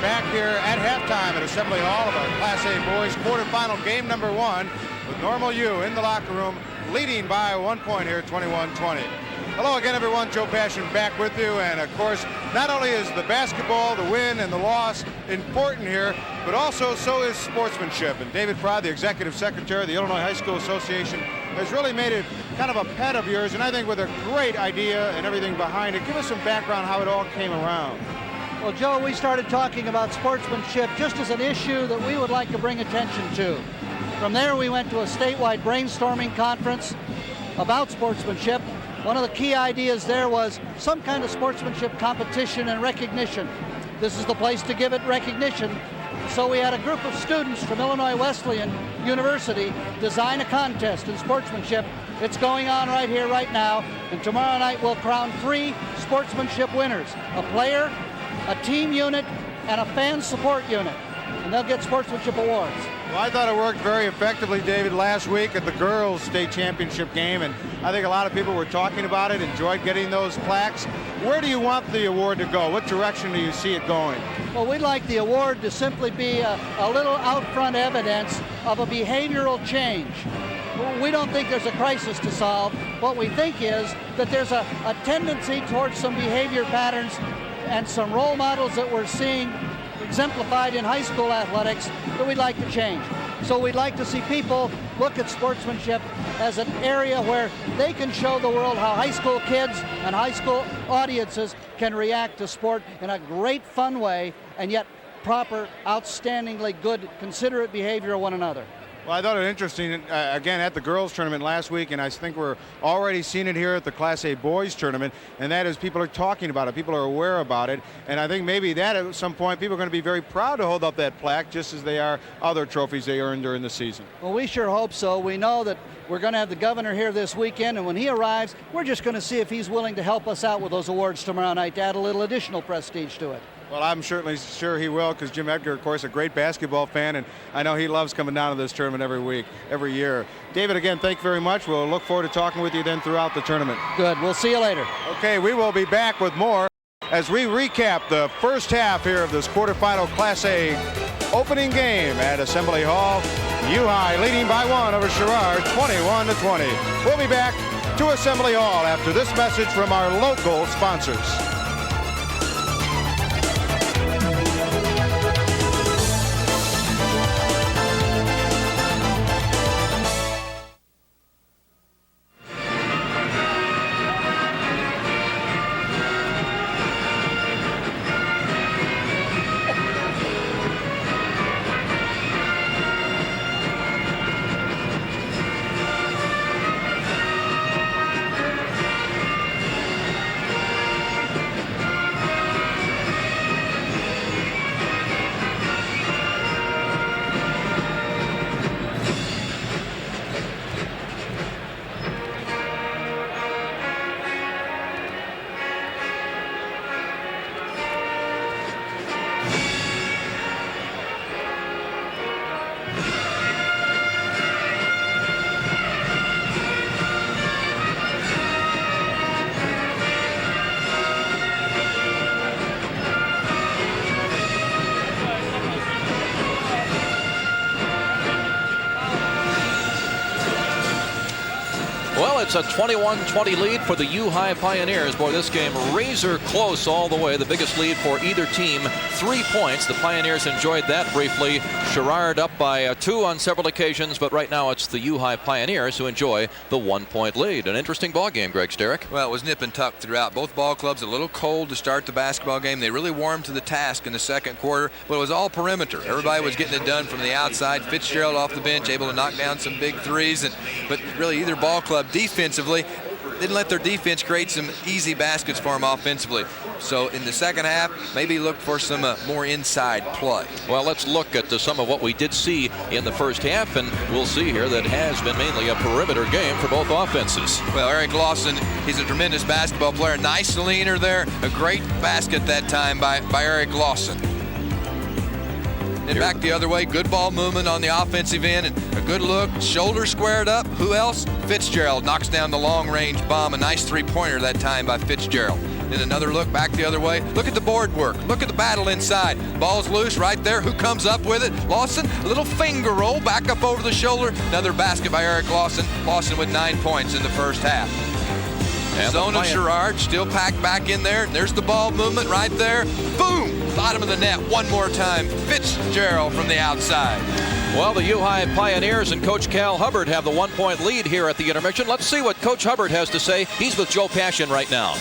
Back here at halftime at Assembly Hall of our Class A boys quarterfinal game number 1 with Normal U in the locker room leading by 1 point here, 21-20. Hello again, everyone. Joe Passion back with you, and of course, not only is the basketball, the win and the loss important here, but also so is sportsmanship. And David Fry, the executive secretary of the Illinois High School Association, has really made it kind of a pet of yours, and I think with a great idea and everything behind it. Give us some background how it all came around. Well, Joe, we started talking about sportsmanship just as an issue that we would like to bring attention to. From there, we went to a statewide brainstorming conference about sportsmanship. One of the key ideas there was some kind of sportsmanship competition and recognition. This is the place to give it recognition. So we had a group of students from Illinois Wesleyan University design a contest in sportsmanship. It's going on right here, right now. And tomorrow night, we'll crown 3 sportsmanship winners: a player, a team unit, and a fan support unit, and they'll get sportsmanship awards. Well, I thought it worked very effectively, David, last week at the girls' state championship game, and I think a lot of people were talking about it, enjoyed getting those plaques. Where do you want the award to go? What direction do you see it going? Well, we'd like the award to simply be a little out front evidence of a behavioral change. We don't think there's a crisis to solve. What we think is that there's a tendency towards some behavior patterns and some role models that we're seeing exemplified in high school athletics that we'd like to change. So we'd like to see people look at sportsmanship as an area where they can show the world how high school kids and high school audiences can react to sport in a great fun way, and yet proper, outstandingly good, considerate behavior of one another. Well, I thought it interesting, again, at the girls' tournament last week, and I think we're already seeing it here at the Class A boys' tournament, and that is people are talking about it. People are aware about it, and I think maybe that at some point people are going to be very proud to hold up that plaque just as they are other trophies they earned during the season. Well, we sure hope so. We know that we're going to have the governor here this weekend, and when he arrives, we're just going to see if he's willing to help us out with those awards tomorrow night to add a little additional prestige to it. Well, I'm certainly sure he will, because Jim Edgar, of course, a great basketball fan, and I know he loves coming down to this tournament every year. David, again, thank you very much. We'll look forward to talking with you then throughout the tournament. Good. We'll see you later. Okay, we will be back with more as we recap the first half here of this quarterfinal Class A opening game at Assembly Hall. U-High leading by 1 over Sherrard, 21-20. We'll be back to Assembly Hall after this message from our local sponsors. Well, it's a 21-20 lead for the U-High Pioneers. Boy, this game razor close all the way. The biggest lead for either team, 3 points. The Pioneers enjoyed that briefly. Sherrard up by 2 on several occasions, but right now it's the U-High Pioneers who enjoy the 1-point lead. An interesting ball game, Greg Sterick. Well, it was nip and tuck throughout. Both ball clubs a little cold to start the basketball game. They really warmed to the task in the second quarter, but it was all perimeter. Everybody was getting it done from the outside. Fitzgerald off the bench, able to knock down some big threes, but really either ball club defensively didn't let their defense create some easy baskets for them offensively. So in the second half, maybe look for some more inside play. Well, let's look at some of what we did see in the first half, and we'll see here that it has been mainly a perimeter game for both offenses. Well, Eric Lawson, he's a tremendous basketball player. Nice leaner there. A great basket that time by Eric Lawson. Then back the other way, good ball movement on the offensive end, and a good look, shoulder squared up. Who else? Fitzgerald knocks down the long-range bomb. A nice three-pointer that time by Fitzgerald. Then another look back the other way. Look at the board work. Look at the battle inside. Ball's loose right there. Who comes up with it? Lawson, a little finger roll back up over the shoulder. Another basket by Eric Lawson. Lawson with 9 points in the first half. And Zone of Sherrard still packed back in there. There's the ball movement right there. Boom! Bottom of the net one more time. Fitzgerald from the outside. Well, the U-High Pioneers and Coach Cal Hubbard have the 1-point lead here at the intermission. Let's see what Coach Hubbard has to say. He's with Joe Passion right now.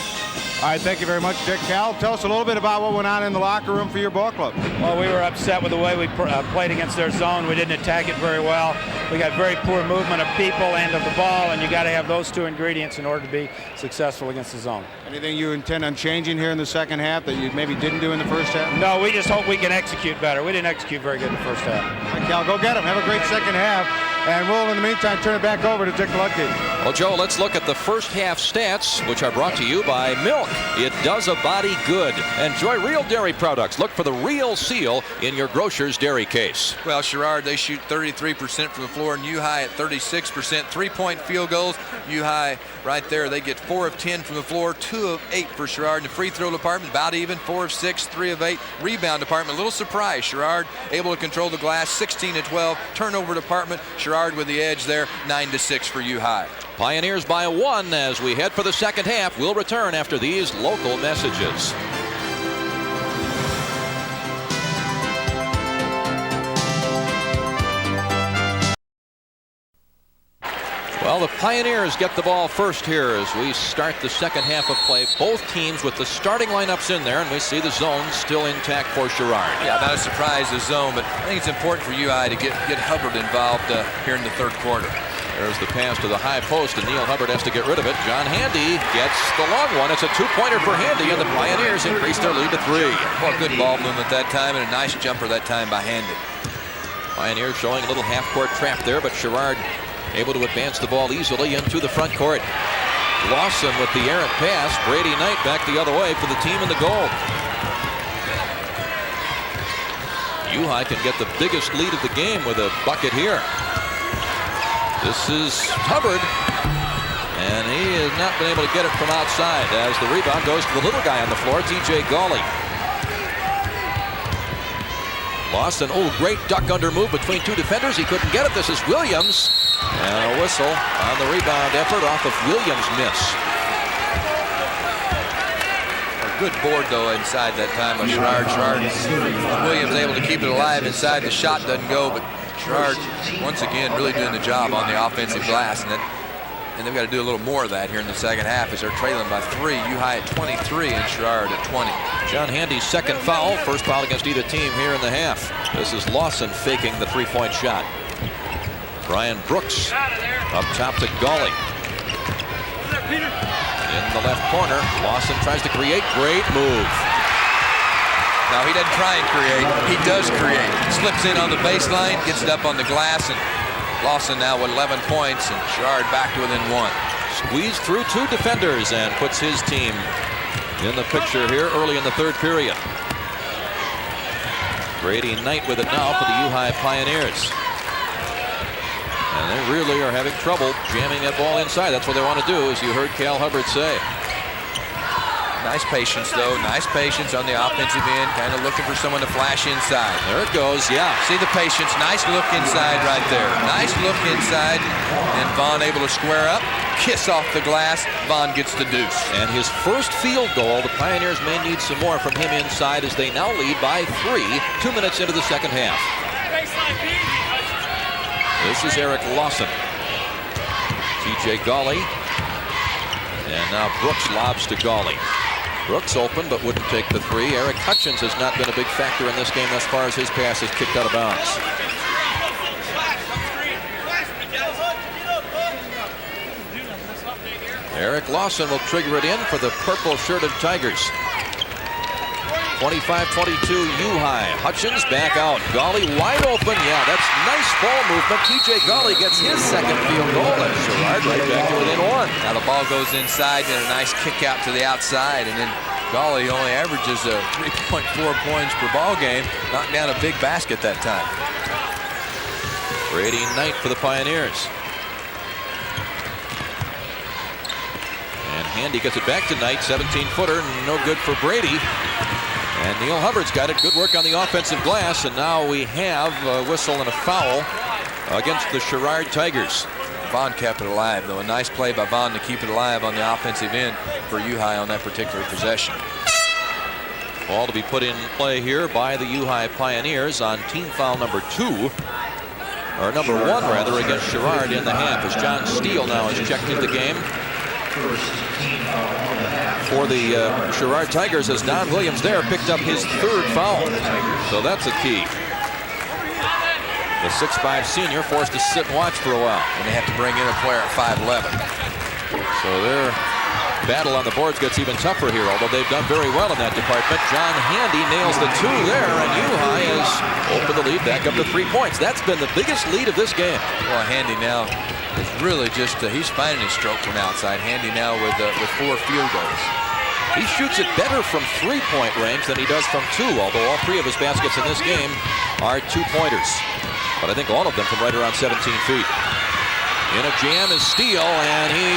All right, thank you very much, Dick. Cal, tell us a little bit about what went on in the locker room for your ball club. Well, we were upset with the way we played against their zone. We didn't attack it very well. We got very poor movement of people and of the ball, and you got to have those two ingredients in order to be successful against the zone. Anything you intend on changing here in the second half that you maybe didn't do in the first half? No, we just hope we can execute better. We didn't execute very good in the first half. All right, Cal, go get them. Have a great second half. And we'll, in the meantime, turn it back over to Dick Ludgate. Well, Joe, let's look at the first half stats, which are brought to you by Milk. It does a body good. Enjoy real dairy products. Look for the real seal in your grocer's dairy case. Well, Sherrard, they shoot 33% from the floor, and U-High at 36%. 3-point field goals. U-High right there, they get 4 of 10 from the floor, 2 of 8 for Sherrard. In the free throw department, about even, 4 of 6, 3 of 8. Rebound department, a little surprise. Sherrard able to control the glass, 16 of 12. Turnover department, Sherrard with the edge there, 9-6 for U-High. Pioneers by 1 as we head for the second half. We'll return after these local messages. Well, Well, the Pioneers get the ball first here as we start the second half of play. Both teams with the starting lineups in there, and we see the zone still intact for Sherrard. Yeah, not a surprise, the zone, but I think it's important for UI to get Hubbard involved here in the third quarter. There's the pass to the high post, and Neil Hubbard has to get rid of it. John Handy gets the long one. It's a two-pointer for Handy, and the Pioneers increase their lead to 3. Well, good ball movement that time, and a nice jumper that time by Handy. Pioneers showing a little half-court trap there, but Sherrard able to advance the ball easily into the front court. Lawson with the errant pass. Brady Knight back the other way for the team in the goal. UI can get the biggest lead of the game with a bucket here. This is Hubbard, and he has not been able to get it from outside as the rebound goes to the little guy on the floor, TJ Gawley. Lawson, great duck under move between 2 defenders. He couldn't get it. This is Williams. And a whistle on the rebound effort off of Williams' miss. A good board, though, inside that time by Sherrard. Williams able to keep it alive inside. The shot doesn't go, but Sherrard, once again, really doing the job on the offensive glass. And they've got to do a little more of that here in the second half as they're trailing by 3. UI at 23 and Sherrard at 20. John Handy's second foul. First foul against either team here in the half. This is Lawson faking the 3-point shot. Brian Brooks up top to Gawley. In the left corner, Lawson tries to create. Great move. Now he doesn't try and create. He does create. Slips in on the baseline, gets it up on the glass, and Lawson now with 11 points, and Sherrard back to within 1. Squeezed through 2 defenders and puts his team in the picture here early in the third period. Brady Knight with it now for the UI Pioneers. And they really are having trouble jamming that ball inside. That's what they want to do, as you heard Cal Hubbard say. Nice patience, though. Nice patience on the offensive end. Kind of looking for someone to flash inside. There it goes, yeah. See the patience. Nice look inside right there. Nice look inside. And Vaughn able to square up. Kiss off the glass. Vaughn gets the deuce. And his first field goal. The Pioneers may need some more from him inside as they now lead by 3, 2 minutes into the second half. This is Eric Lawson. TJ Gawley. And now Brooks lobs to Gawley. Brooks open but wouldn't take the 3. Eric Hutchins has not been a big factor in this game thus far as his pass is kicked out of bounds. Eric Lawson will trigger it in for the purple-shirted Tigers. 25-22 U-High. Hutchins back out. Gawley wide open. Yeah, that's nice ball movement. TJ Gawley gets his second field goal. And Sherrard right back to within 1. Now the ball goes inside and a nice kick out to the outside. And then Gawley only averages 3.4 points per ball game. Knocked down a big basket that time. Brady Knight for the Pioneers. And Handy gets it back to Knight. 17-footer. No good for Brady. And Neil Hubbard's got it. Good work on the offensive glass. And now we have a whistle and a foul against the Sherrard Tigers. Vaughn kept it alive, though. A nice play by Vaughn to keep it alive on the offensive end for U-High on that particular possession. Ball to be put in play here by the U-High Pioneers on team foul number 2. Or number 1, rather, against Sherrard in the half, as John Steele now has checked into the game. For the Sherrard Tigers, as Don Williams there picked up his 3rd foul. So that's a key. The 6'5" senior forced to sit and watch for a while. And they have to bring in a player at 5'11". So their battle on the boards gets even tougher here, although they've done very well in that department. John Handy nails the 2 there, and U-High has opened the lead back up to 3 points. That's been the biggest lead of this game. Well, Handy now is really just, he's finding his stroke from outside. Handy now with 4 field goals. He shoots it better from 3-point range than he does from 2, although all 3 of his baskets in this game are 2-pointers. But I think all of them from right around 17 feet. In a jam is Steele, and he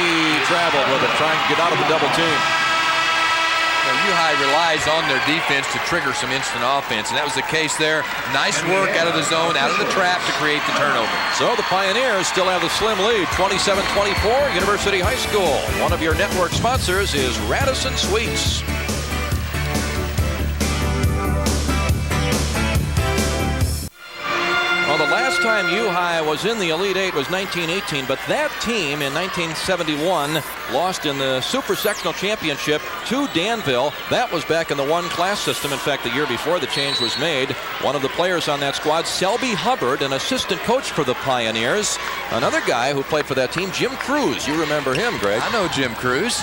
traveled with it, trying to get out of the double team. Now, U-High relies on their defense to trigger some instant offense, and that was the case there. Nice work out of the zone, out of the trap to create the turnover. So the Pioneers still have the slim lead, 27-24, University High School. One of your network sponsors is Radisson Suites. Well, the last last time U-High was in the Elite Eight was 1918, but that team in 1971 lost in the Super Sectional Championship to Danville. That was back in the one-class system. In fact, the year before the change was made. One of the players on that squad, Selby Hubbard, an assistant coach for the Pioneers. Another guy who played for that team, Jim Cruz. You remember him, Greg? I know Jim Cruz.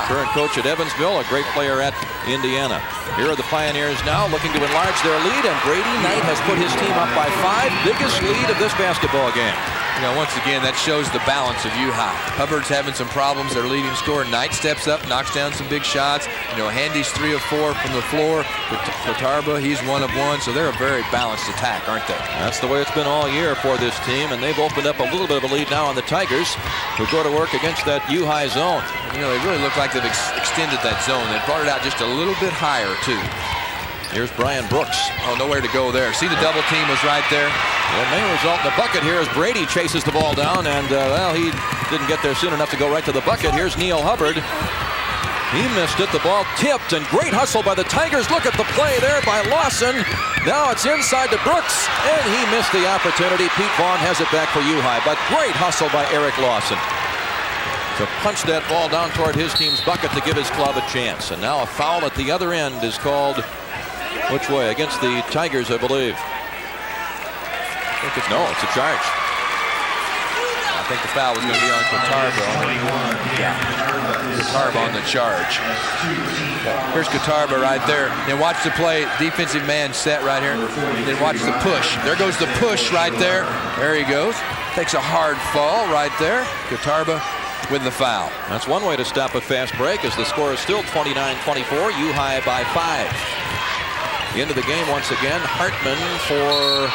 Current coach at Evansville, a great player at Indiana. Here are the Pioneers now looking to enlarge their lead, and Brady Knight has put his team up by 5. Biggest lead of this basketball game. You know, once again, that shows the balance of U-High. Hubbard's having some problems, their leading scorer. Knight steps up, knocks down some big shots. You know, Handy's 3 of 4 from the floor. Katarba, he's 1 of 1, so they're a very balanced attack, aren't they? That's the way it's been all year for this team, and they've opened up a little bit of a lead now on the Tigers, who go to work against that U-High zone. You know, they really look like they've extended that zone. They brought it out just a little bit higher, too. Here's Brian Brooks. Oh, nowhere to go there. See, the double team was right there. The main result in the bucket here is Brady chases the ball down, and, well, he didn't get there soon enough to go right to the bucket. Here's Neil Hubbard. He missed it. The ball tipped, and great hustle by the Tigers. Look at the play there by Lawson. Now it's inside to Brooks, and he missed the opportunity. Pete Vaughn has it back for U-High, but great hustle by Eric Lawson to punch that ball down toward his team's bucket to give his club a chance. And now a foul at the other end is called, which way? Against the Tigers, I believe. It's a charge. I think the foul was going to be on Katarba. Katarba on the charge. Here's Katarba right there. Then watch the play. Defensive man set right here. Then watch the push. There goes the push right there. There he goes. Takes a hard fall right there. Katarba with the foul. That's one way to stop a fast break, as the score is still 29-24. U-High by 5. The end of the game once again. Hartman for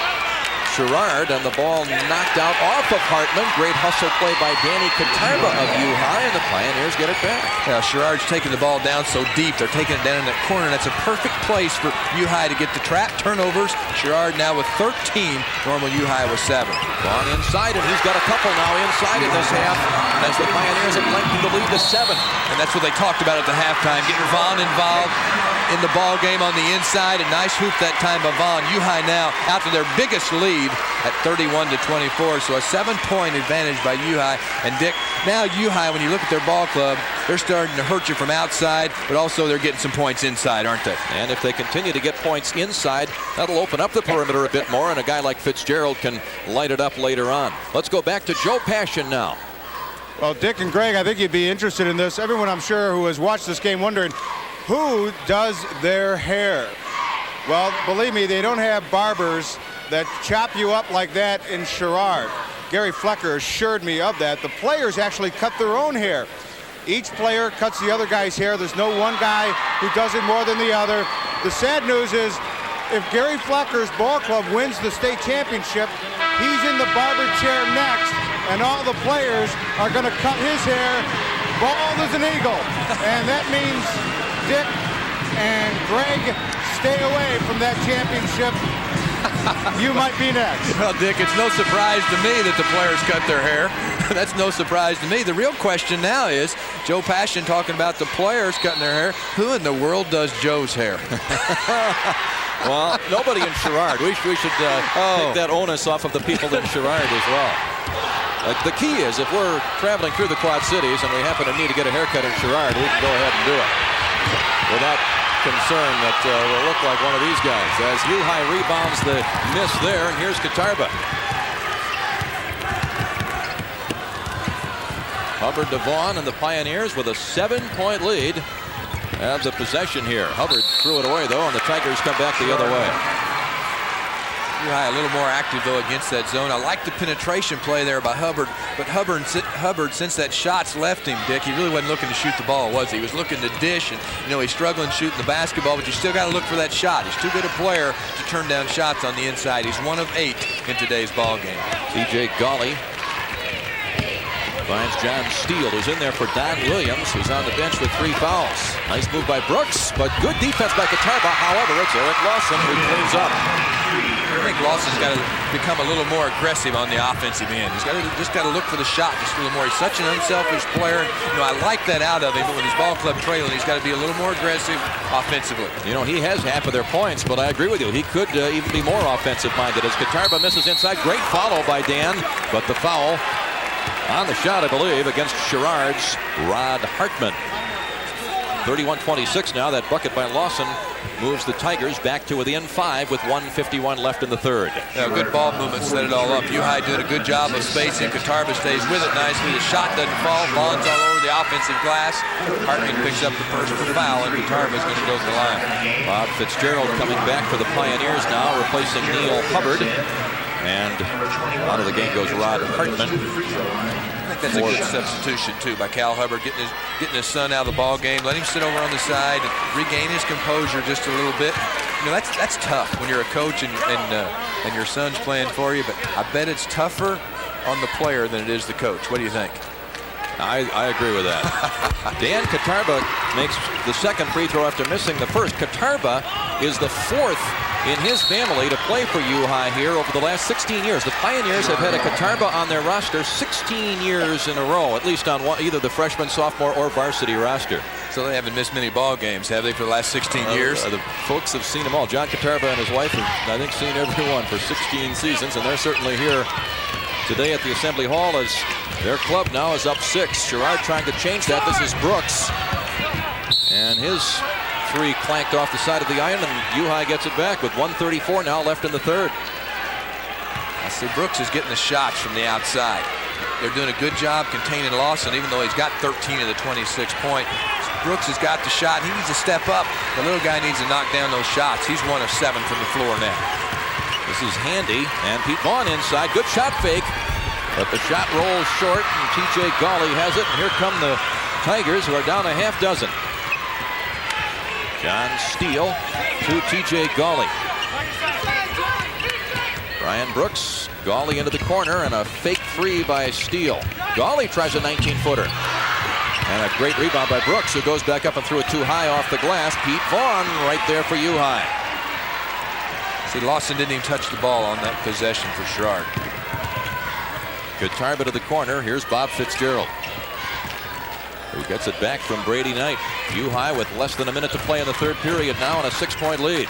Sherrard, and the ball knocked out off of Hartman. Great hustle play by Danny Katarba of U-High, and the Pioneers get it back. Yeah, Sherrard's taking the ball down so deep. They're taking it down in that corner, and that's a perfect place for U-High to get the trap turnovers. Sherrard now with 13. Normal U-High was 7. Gone inside, and he's got a couple now inside in this half, as the Pioneers have lengthened the lead to 7. And that's what they talked about at the halftime, getting Vaughn involved in the ball game on the inside. A nice hoop that time by Vaughn. U-High now out to their biggest lead at 31-24, so a 7-point advantage by U-High. And Dick, now U-High, when you look at their ball club, they're starting to hurt you from outside, but also they're getting some points inside, aren't they? And if they continue to get points inside, that'll open up the perimeter a bit more, and a guy like Fitzgerald can light it up later on. Let's go back to Joe Passion now. Well, Dick and Greg, I think you'd be interested in this. Everyone, I'm sure, who has watched this game wondering, who does their hair? Well, believe me, they don't have barbers that chop you up like that in Sherrard. Gary Flecker assured me of that. The players actually cut their own hair. Each player cuts the other guy's hair. There's no one guy who does it more than the other. The sad news is, if Gary Flecker's ball club wins the state championship, he's in the barber chair next, and all the players are going to cut his hair bald as an eagle. And that means Dick and Greg, stay away from that championship. You might be next. Well, Dick, it's no surprise to me that the players cut their hair. That's no surprise to me. The real question now is, Joe Passion talking about the players cutting their hair. Who in the world does Joe's hair? Well, nobody in Sherrard. We should take that onus off of the people in Sherrard as well. The key is, if we're traveling through the Quad Cities and we happen to need to get a haircut in Sherrard, we can go ahead and do it without concern that will look like one of these guys. As U-High rebounds the miss there, and here's Katarba. Hubbard to Vaughn, and the Pioneers with a 7-point lead have the possession here. Hubbard threw it away, though, and the Tigers come back the other way. U-High a little more active, though, against that zone. I like the penetration play there by Hubbard, but Hubbard, since that shot's left him, Dick, he really wasn't looking to shoot the ball, was he? He was looking to dish, and, you know, he's struggling shooting the basketball, but you still got to look for that shot. He's too good a player to turn down shots on the inside. He's 1 of 8 in today's ball game. C.J. Gawley finds John Steele, who's in there for Don Williams, who's on the bench with 3 fouls. Nice move by Brooks, but good defense by Katarba. However, it's Eric Lawson who cleans up. I think Lawson's got to become a little more aggressive on the offensive end. He's just got to look for the shot just a little more. He's such an unselfish player. You know, I like that out of him, but with his ball club trailing, he's got to be a little more aggressive offensively. You know, he has half of their points, but I agree with you. He could even be more offensive-minded as Katarba misses inside. Great follow by Dan, but the foul on the shot, I believe, against Sherrard's Rod Hartman. 31-26 now. That bucket by Lawson moves the Tigers back to within 5 with 1:51 left in the third. Yeah, good ball movement, set it all up. U-High doing a good job of spacing. Katarba stays with it nicely. The shot doesn't fall. Vaughn's all over the offensive glass. Hartman picks up the personal foul, and Katarba's going to go to the line. Bob Fitzgerald coming back for the Pioneers now, replacing Neil Hubbard. And out of the game goes Rod Hartman. I think that's a good substitution too by Cal Hubbard, getting his son out of the ball game, let him sit over on the side and regain his composure just a little bit. You know, that's tough when you're a coach and your son's playing for you. But I bet it's tougher on the player than it is the coach. What do you think? I agree with that. Dan Katarba makes the second free throw after missing the first. Katarba is the fourth in his family to play for U-High here over the last 16 years. The Pioneers have had a Katarba on their roster 16 years in a row, at least on either the freshman, sophomore, or varsity roster. So they haven't missed many ball games, have they, for the last 16 years? The folks have seen them all. John Katarba and his wife have, I think, seen every one for 16 seasons, and they're certainly here today at the Assembly Hall as their club now is up 6. Sherrard trying to change that. This is Brooks. And his three clanked off the side of the iron, and U-High gets it back with 1:34 now left in the third. I see Brooks is getting the shots from the outside. They're doing a good job containing Lawson, even though he's got 13 of the 26 points. Brooks has got the shot. He needs to step up. The little guy needs to knock down those shots. He's 1 of 7 from the floor now. This is Handy, and Pete Vaughn inside. Good shot fake, but the shot rolls short, and T.J. Gawley has it. And here come the Tigers, who are down a half dozen. John Steele to T.J. Gawley. Brian Brooks, Gawley into the corner, and a fake three by Steele. Gawley tries a 19-footer. And a great rebound by Brooks, who goes back up and threw it too high off the glass. Pete Vaughn right there for U-High. See, Lawson didn't even touch the ball on that possession for Sherrard. Katarba to the corner. Here's Bob Fitzgerald, who gets it back from Brady Knight. U-High with less than a minute to play in the third period now, and a 6-point lead.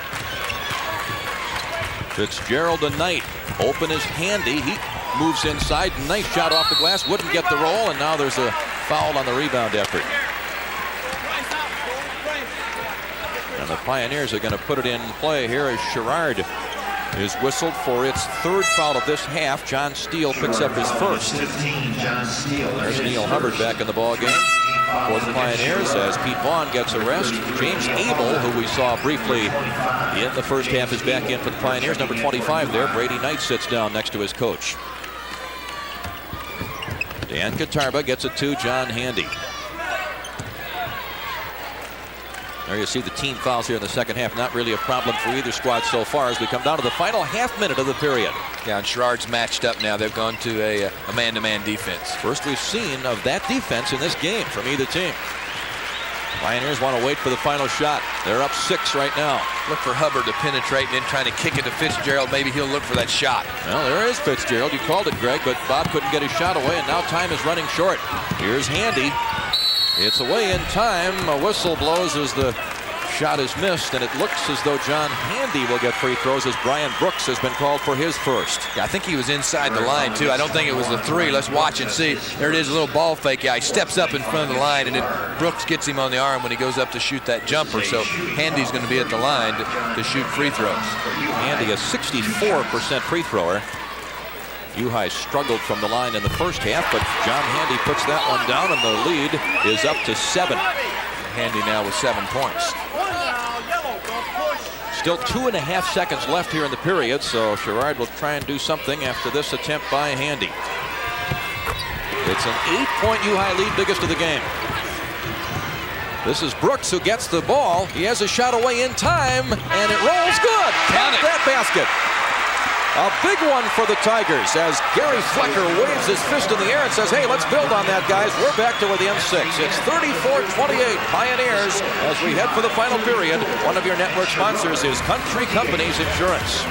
Fitzgerald to Knight. Open is Handy. He moves inside. Nice shot off the glass. Wouldn't get the roll, and now there's a foul on the rebound effort. And the Pioneers are going to put it in play here as Sherrard is whistled for its third foul of this half. John Steele picks up his first. There's Neil Hubbard back in the ball game for the Pioneers as Pete Vaughn gets a rest. James Abel, who we saw briefly in the first half, is back in for the Pioneers. Number 25 there. Brady Knight sits down next to his coach. Dan Katarba gets it to John Handy. There you see the team fouls here in the second half. Not really a problem for either squad so far as we come down to the final half minute of the period. Yeah, and Sherrard's matched up now. They've gone to a man-to-man defense. First we've seen of that defense in this game from either team. Pioneers want to wait for the final shot. They're up 6 right now. Look for Hubbard to penetrate and then trying to kick it to Fitzgerald. Maybe he'll look for that shot. Well, there is Fitzgerald. You called it, Greg, but Bob couldn't get his shot away, and now time is running short. Here's Handy. It's away in time. A whistle blows as the shot is missed, and it looks as though John Handy will get free throws as Brian Brooks has been called for his first. Yeah, I think he was inside the line, too. I don't think it was the 3. Let's watch and see. There it is, a little ball fake. Yeah, he steps up in front of the line, and then Brooks gets him on the arm when he goes up to shoot that jumper. So Handy's going to be at the line to shoot free throws. Handy, a 64% free thrower. U-High struggled from the line in the first half, but John Handy puts that one down, and the lead is up to 7. Handy now with 7 points. Still 2.5 seconds left here in the period, so Sherrard will try and do something after this attempt by Handy. It's an 8-point U-High lead, biggest of the game. This is Brooks who gets the ball. He has a shot away in time, and it rolls good. Count that basket. A big one for the Tigers as Gary Flecker waves his fist in the air and says, hey, let's build on that, guys. We're back to within 6. It's 34-28 Pioneers as we head for the final period. One of your network sponsors is Country Companies Insurance.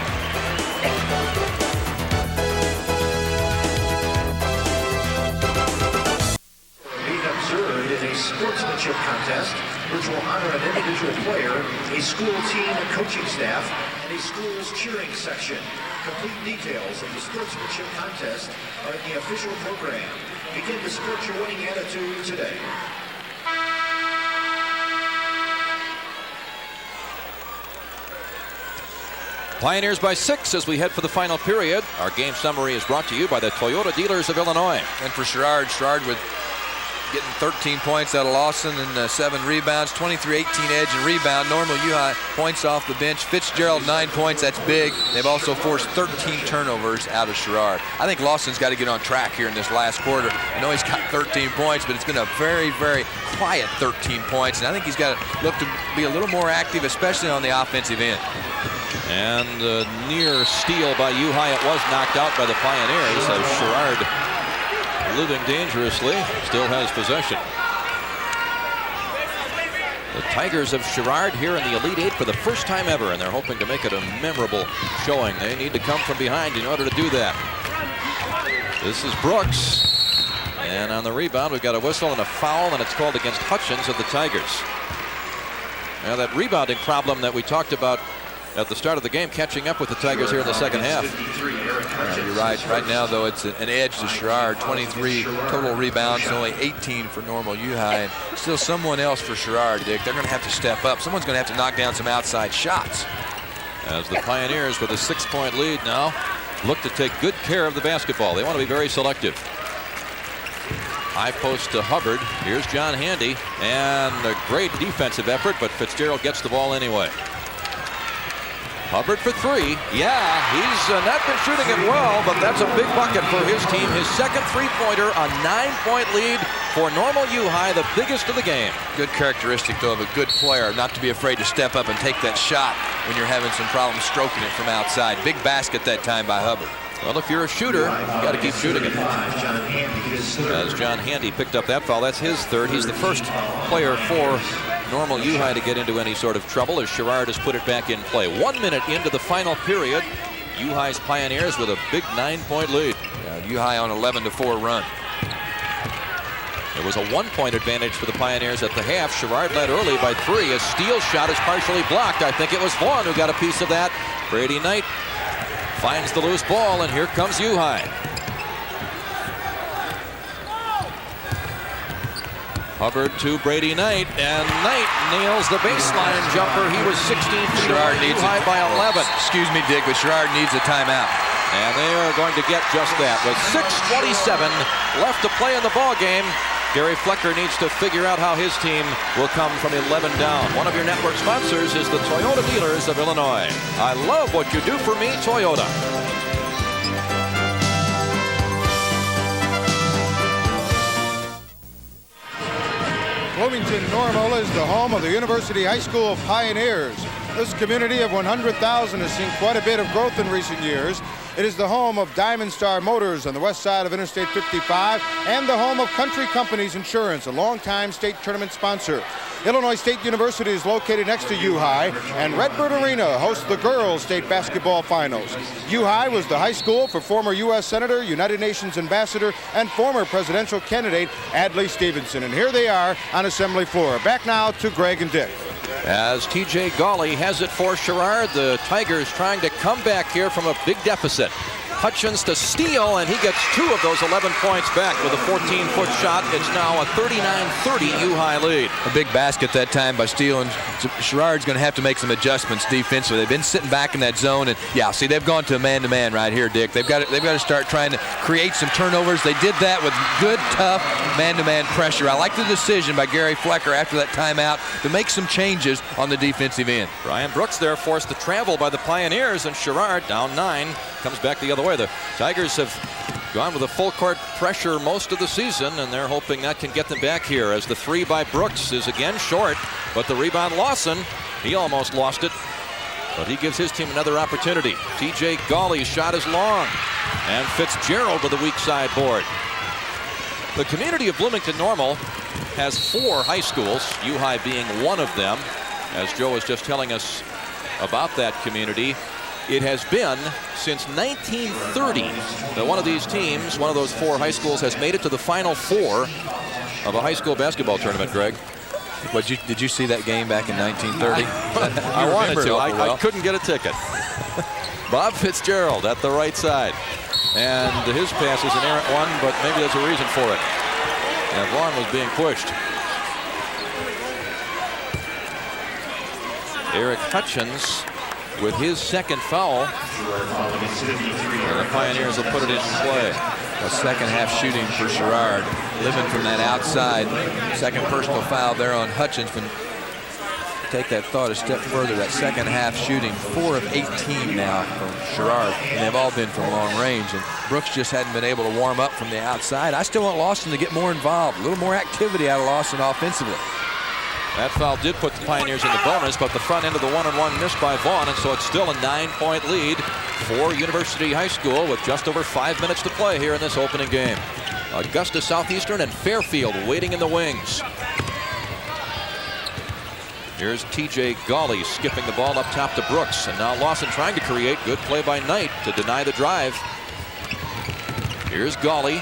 a sportsmanship contest, which will honor an individual player, a school team and coaching staff, and a school's cheering section. Complete details of the sportsmanship contest are in the official program. Begin to support your winning attitude today. Pioneers by 6 as we head for the final period. Our game summary is brought to you by the Toyota dealers of Illinois. And for Sherrard with getting 13 points out of Lawson and 7 rebounds, 23-18 edge and rebound. Normal U-High points off the bench. Fitzgerald 9 points, that's big. They've also forced 13 turnovers out of Sherrard. I think Lawson's got to get on track here in this last quarter. I know he's got 13 points, but it's been a very, very quiet 13 points. And I think he's got to look to be a little more active, especially on the offensive end. And near steal by U-High. It was knocked out by the Pioneers as Sherrard, living dangerously, still has possession. The Tigers of Sherrard here in the Elite Eight for the first time ever, and they're hoping to make it a memorable showing. They need to come from behind in order to do that. This is Brooks. And on the rebound, we've got a whistle and a foul, and it's called against Hutchins of the Tigers. Now that rebounding problem that we talked about at the start of the game, catching up with the Tigers here in the second half. You're right. Right now, though, it's an edge to Sherrard. 23 total rebounds, only 18 for Normal U-High. And still someone else for Sherrard, Dick. They're going to have to step up. Someone's going to have to knock down some outside shots. As the Pioneers, with a 6-point lead now, look to take good care of the basketball. They want to be very selective. High post to Hubbard. Here's John Handy. And a great defensive effort, but Fitzgerald gets the ball anyway. Hubbard for 3. Yeah, he's not been shooting it well, but that's a big bucket for his team. His second three-pointer, a 9-point lead for Normal U-High, the biggest of the game. Good characteristic, though, of a good player, not to be afraid to step up and take that shot when you're having some problems stroking it from outside. Big basket that time by Hubbard. Well, if you're a shooter, you got to keep shooting it. As John Handy picked up that foul, that's his third. He's the first player for Normal U-High to get into any sort of trouble as Sherrard has put it back in play. 1 minute into the final period. U-High's Pioneers with a big 9-point lead. U-High on 11-4 run. It was a 1-point advantage for the Pioneers at the half. Sherrard led early by 3. A steal shot is partially blocked. I think it was Vaughn who got a piece of that. Brady Knight finds the loose ball, and here comes U-High. Hubbard to Brady Knight, and Knight nails the baseline jumper. He was 16 feet Sherrard needs U-High by 11. Excuse me, Dick, but Sherrard needs a timeout. And they are going to get just that. With 6:27 left to play in the ball game, Gary Flecker needs to figure out how his team will come from 11 down. One of your network sponsors is the Toyota dealers of Illinois. I love what you do for me, Toyota. Bloomington Normal is the home of the University High School Pioneers. This community of 100,000 has seen quite a bit of growth in recent years. It is the home of Diamond Star Motors on the west side of Interstate 55 and the home of Country Companies Insurance, a longtime state tournament sponsor. Illinois State University is located next to U-High, and Redbird Arena hosts the girls' state basketball finals. U-High was the high school for former U.S. Senator, United Nations Ambassador, and former presidential candidate Adlai Stevenson. And here they are on assembly floor. Back now to Greg and Dick. As T.J. Gawley has it for Sherrard, the Tigers trying to come back here from a big deficit. Hutchins to steal, and he gets 2 of those 11 points back with a 14-foot shot. It's now a 39-30 U-High lead. A big basket that time by Steele, and Sherrard's going to have to make some adjustments defensively. They've been sitting back in that zone, and yeah, see, they've gone to a man-to-man right here, Dick. They've got to start trying to create some turnovers. They did that with good, tough man-to-man pressure. I like the decision by Gary Flecker after that timeout to make some changes on the defensive end. Brian Brooks there forced to travel by the Pioneers, and Sherrard down 9 comes back the other way. The Tigers have gone with a full court pressure most of the season, and they're hoping that can get them back here as the 3 by Brooks is again short, but the rebound Lawson, he almost lost it, but he gives his team another opportunity. T.J. Gawley's shot is long, and Fitzgerald with the weak side board. The community of Bloomington Normal has 4 high schools, U-High being one of them, as Joe was just telling us about that community. It has been since 1930 that one of these teams, one of those 4 high schools, has made it to the Final Four. of a high school basketball tournament, Greg. Did you see that game back in 1930? I wanted to. I couldn't get a ticket. Bob Fitzgerald at the right side. And his pass is an errant one, but maybe there's a reason for it. And Vaughn was being pushed. Eric Hutchins with his second foul. And the Pioneers will put it in play. A second half shooting for Sherrard. Living from that outside. Second personal foul there on Hutchins. But take that thought a step further. That second half shooting, 4 of 18 now from Sherrard. And they've all been from long range. And Brooks just hadn't been able to warm up from the outside. I still want Lawson to get more involved. A little more activity out of Lawson offensively. That foul did put the Pioneers in the bonus, but the front end of the one-on-one missed by Vaughn, and so it's still a 9-point lead for University High School with just over 5 minutes to play here in this opening game. Augusta Southeastern and Fairfield waiting in the wings. Here's TJ Gawley skipping the ball up top to Brooks, and now Lawson trying to create. Good play by Knight to deny the drive. Here's Gawley.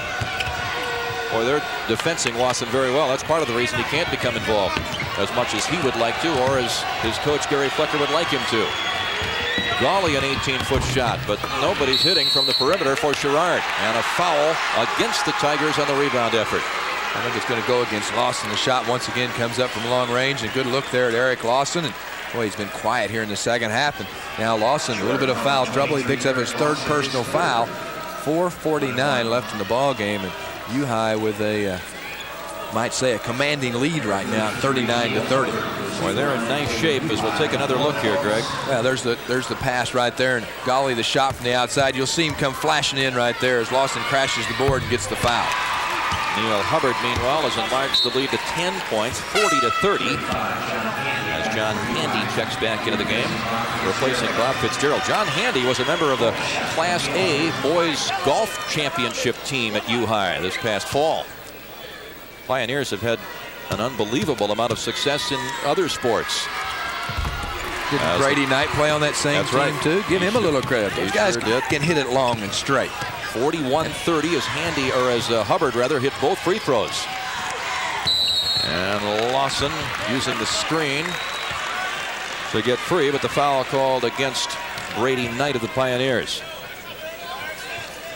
Boy, they're defensing Lawson very well. That's part of the reason he can't become involved as much as he would like to, or as his coach Gary Flecker would like him to. Gawley an 18-foot shot, but nobody's hitting from the perimeter for Sherrard. And a foul against the Tigers on the rebound effort. I think it's going to go against Lawson. The shot once again comes up from long range, and good look there at Eric Lawson. And boy, he's been quiet here in the second half. And now Lawson, a little bit of foul trouble. He picks up his third personal foul. 4:49 left in the ball game, and U-High with a might say a commanding lead right now, 39-30. Boy, they're in nice shape as we'll take another look here, Greg. Yeah, there's the pass right there, and Gawley the shot from the outside. You'll see him come flashing in right there as Lawson crashes the board and gets the foul. Neil Hubbard, meanwhile, has enlarged the lead to 10 points, 40-30. As John Handy checks back into the game, replacing Bob Fitzgerald. John Handy was a member of the Class A Boys Golf Championship team at U-High this past fall. Pioneers have had an unbelievable amount of success in other sports. Didn't Brady Knight play on that same team too? Give him a little credit. Those guys can hit it long and straight. 41-30 as Handy, or as Hubbard rather, hit both free throws. And Lawson using the screen to get free, but the foul called against Brady Knight of the Pioneers.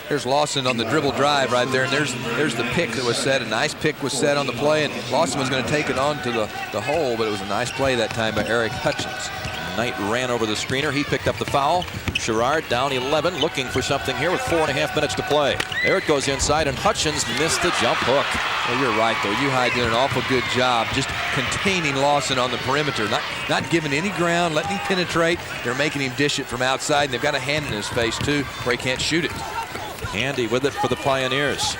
There's Lawson on the dribble drive right there, and there's the pick that was set. A nice pick was set on the play, and Lawson was going to take it on to the hole, but it was a nice play that time by Eric Hutchins. Knight ran over the screener. He picked up the foul. Sherrard down 11, looking for something here with 4.5 minutes to play. There it goes inside, and Hutchins missed the jump hook. Well, you're right, though. U-High did an awful good job just containing Lawson on the perimeter, not giving any ground, letting him penetrate. They're making him dish it from outside, and they've got a hand in his face, too, where he can't shoot it. Handy with it for the Pioneers.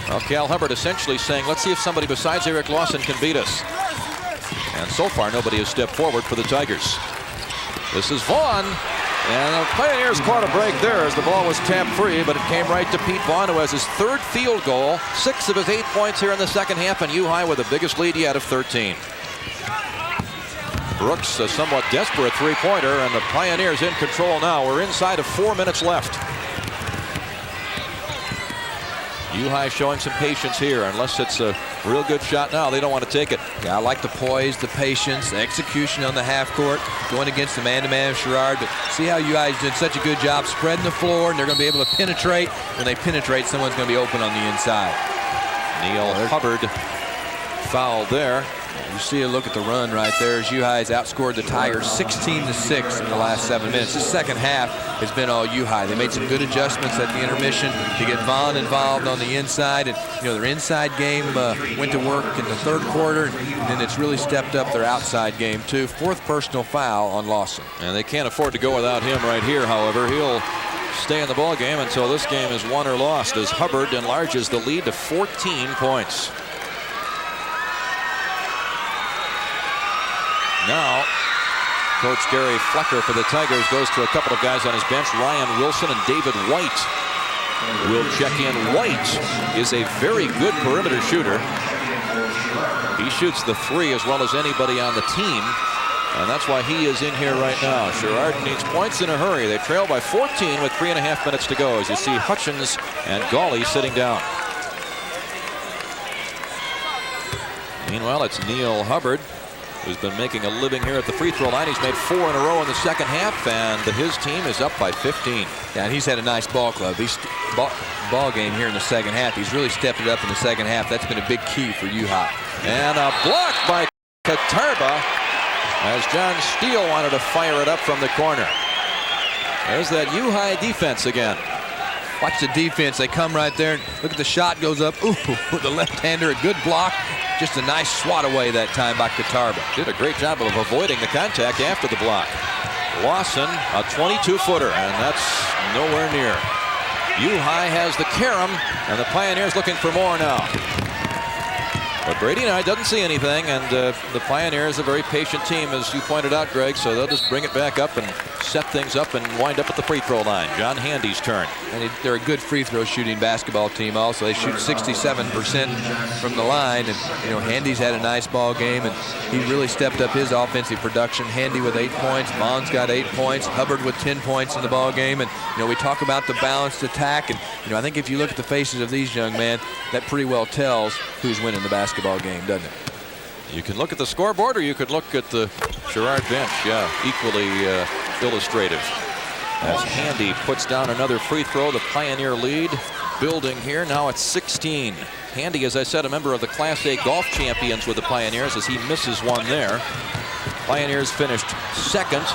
Well, Cal Hubbard essentially saying, let's see if somebody besides Eric Lawson can beat us. And so far, nobody has stepped forward for the Tigers. This is Vaughn, and the Pioneers caught a break there as the ball was tapped free, but it came right to Pete Vaughn, who has his third field goal, 6 of his 8 points here in the second half, and U-High with the biggest lead yet of 13. Brooks, a somewhat desperate three-pointer, and the Pioneers in control now. We're inside of 4 minutes left. U-High showing some patience here. Unless it's a real good shot now, they don't want to take it. Yeah, I like the poise, the patience, the execution on the half court, going against the man-to-man of Sherrard. But see how U-High did such a good job spreading the floor, and they're going to be able to penetrate. When they penetrate, someone's going to be open on the inside. Neil Hubbard fouled there. You see a look at the run right there as U-High has outscored the Tigers 16-6 in the last 7 minutes. The second half has been all U-High. They made some good adjustments at the intermission to get Vaughn involved on the inside. And, you know, their inside game went to work in the third quarter, and then it's really stepped up their outside game, too. 4th personal foul on Lawson. And they can't afford to go without him right here, however. He'll stay in the ball game until this game is won or lost as Hubbard enlarges the lead to 14 points. Now, Coach Gary Flecker for the Tigers goes to a couple of guys on his bench, Ryan Wilson and David White. Will check in. White is a very good perimeter shooter. He shoots the three as well as anybody on the team, and that's why he is in here right now. Sherrard needs points in a hurry. They trail by 14 with 3.5 minutes to go, as you see Hutchins and Gawley sitting down. Meanwhile, it's Neil Hubbard, who's been making a living here at the free throw line. He's made 4 in a row in the second half, and his team is up by 15. Yeah, and he's had a nice ball club. He's ball game here in the second half. He's really stepped it up in the second half. That's been a big key for U-High. And a block by Katarba as John Steele wanted to fire it up from the corner. There's that U-High defense again. Watch the defense. They come right there. Look at the shot goes up. Ooh, the left-hander, a good block. Just a nice swat away that time by Katarba. Did a great job of avoiding the contact after the block. Lawson, a 22-footer, and that's nowhere near. U-High has the carom, and the Pioneers looking for more now. But Brady Knight doesn't see anything, and the Pioneers, a very patient team, as you pointed out, Greg, so they'll just bring it back up and set things up and wind up at the free throw line. John Handy's turn. And they're a good free throw shooting basketball team also. They shoot 67% from the line, and Handy's had a nice ball game, and he really stepped up his offensive production. Handy with 8 points, Vaughn's got 8 points, Hubbard with 10 points in the ball game, and we talk about the balanced attack, and I think if you look at the faces of these young men, that pretty well tells who's winning the basketball game, doesn't it? You can look at the scoreboard, or you could look at the Sherrard bench. Yeah, equally illustrative. As Handy puts down another free throw, the Pioneer lead building here. Now it's 16. Handy, as I said, a member of the Class A golf champions with the Pioneers, as he misses one there. Pioneers finished second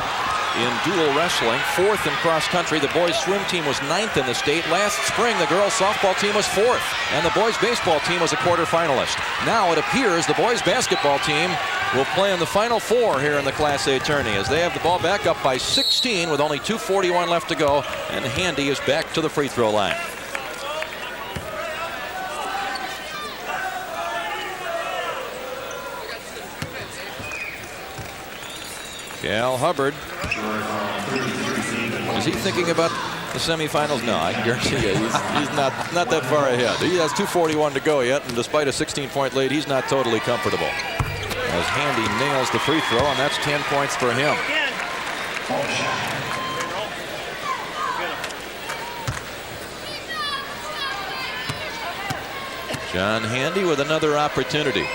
in dual wrestling, 4th in cross country. The boys swim team was 9th in the state. Last spring, the girls softball team was 4th, and the boys baseball team was a quarterfinalist. Now it appears the boys basketball team will play in the Final Four here in the Class A tourney, as they have the ball back up by 16 with only 2:41 left to go, and Handy is back to the free throw line. Cal Hubbard. Is he thinking about the semifinals? No, I guarantee you he's not that far ahead. He has 2:41 to go yet, and despite a 16-point lead, he's not totally comfortable. As Handy nails the free throw, and that's 10 points for him. John Handy with another opportunity.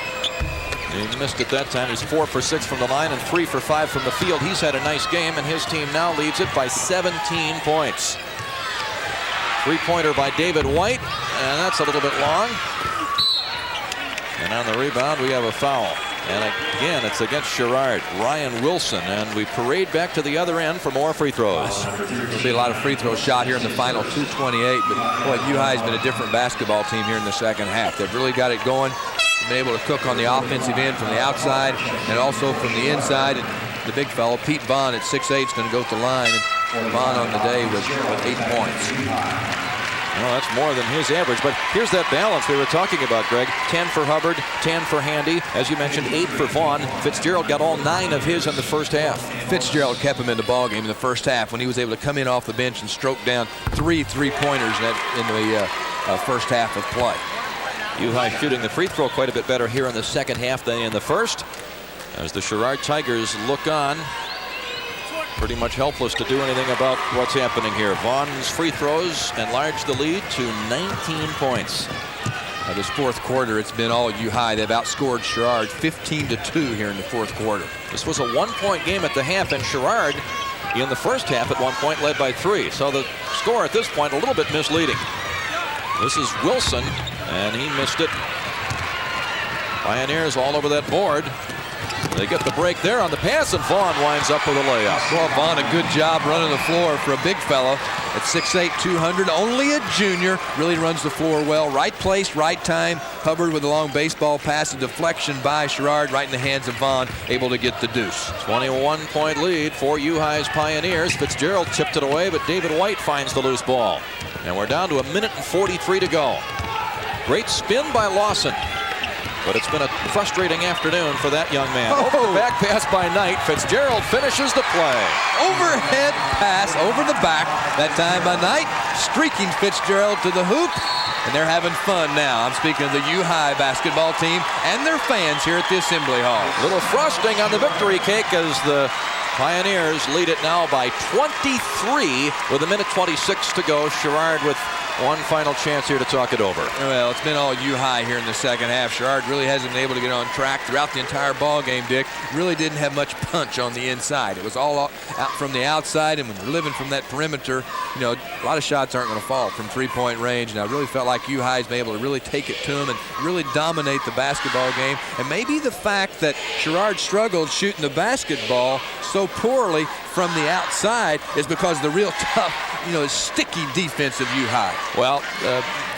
He missed it that time. He's 4 for 6 from the line and 3 for 5 from the field. He's had a nice game, and his team now leads it by 17 points. Three-pointer by David White, and that's a little bit long. And on the rebound, we have a foul. And again, it's against Sherrard, Ryan Wilson, and we parade back to the other end for more free throws. There'll be a lot of free throws shot here in the final 2:28, but boy, U-High's been a different basketball team here in the second half. They've really got it going. Been able to cook on the offensive end from the outside and also from the inside. And the big fellow, Pete Vaughn, at 6'8", is going to go to the line. And Vaughn on the day with 8 points. Well, that's more than his average, but here's that balance we were talking about, Greg. 10 for Hubbard, 10 for Handy. As you mentioned, 8 for Vaughn. Fitzgerald got all 9 of his in the first half. Fitzgerald kept him in the ballgame in the first half when he was able to come in off the bench and stroke down 3 3-pointers in the first half of play. U-High shooting the free throw quite a bit better here in the second half than in the first, as the Sherrard Tigers look on, pretty much helpless to do anything about what's happening here. Vaughn's free throws enlarge the lead to 19 points. This fourth quarter, it's been all U-High. They've outscored Sherrard 15-2 here in the fourth quarter. This was a 1-point game at the half, and Sherrard in the first half at one point led by 3. So the score at this point a little bit misleading. This is Wilson, and he missed it. Pioneers all over that board. They get the break there on the pass, and Vaughn winds up with a layup. Well, Vaughn, a good job running the floor for a big fellow at 6'8", 200. Only a junior. Really runs the floor well. Right place, right time. Hubbard with a long baseball pass, a deflection by Sherrard right in the hands of Vaughn, able to get the deuce. 21-point lead for U-High's Pioneers. Fitzgerald tipped it away, but David White finds the loose ball. And we're down to 1:43 to go. Great spin by Lawson. But it's been a frustrating afternoon for that young man. Over the back pass by Knight. Fitzgerald finishes the play. Overhead pass over the back. That time by Knight. Streaking Fitzgerald to the hoop. And they're having fun now. I'm speaking of the U-High basketball team and their fans here at the Assembly Hall. A little frosting on the victory cake as the Pioneers lead it now by 23 with 1:26 to go. Sherrard with one final chance here to talk it over. Well, it's been all U-High here in the second half. Sherrard really hasn't been able to get on track throughout the entire ball game, Dick. Really didn't have much punch on the inside. It was all out from the outside, and when you're living from that perimeter, you know, a lot of shots aren't going to fall from three-point range. And I really felt like U-High's been able to really take it to them and really dominate the basketball game. And maybe the fact that Sherrard struggled shooting the basketball so poorly from the outside is because of the real tough, you know, sticky defense of U-High. Well,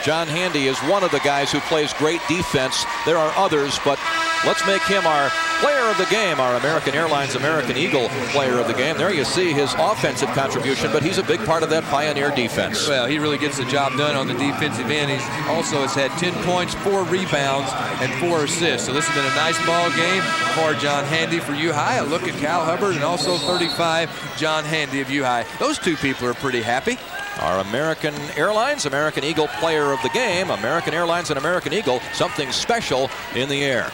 John Handy is one of the guys who plays great defense. There are others, but let's make him our player of the game, our American Airlines American Eagle player of the game. There you see his offensive contribution, but he's a big part of that Pioneer defense. Well, he really gets the job done on the defensive end. He also has had 10 points, 4 rebounds, and 4 assists. So this has been a nice ball game for John Handy for U-High. A look at Cal Hubbard and also 35, John Handy of U-High. Those two people are pretty happy. Our American Airlines American Eagle player of the game, American Airlines and American Eagle, something special in the air.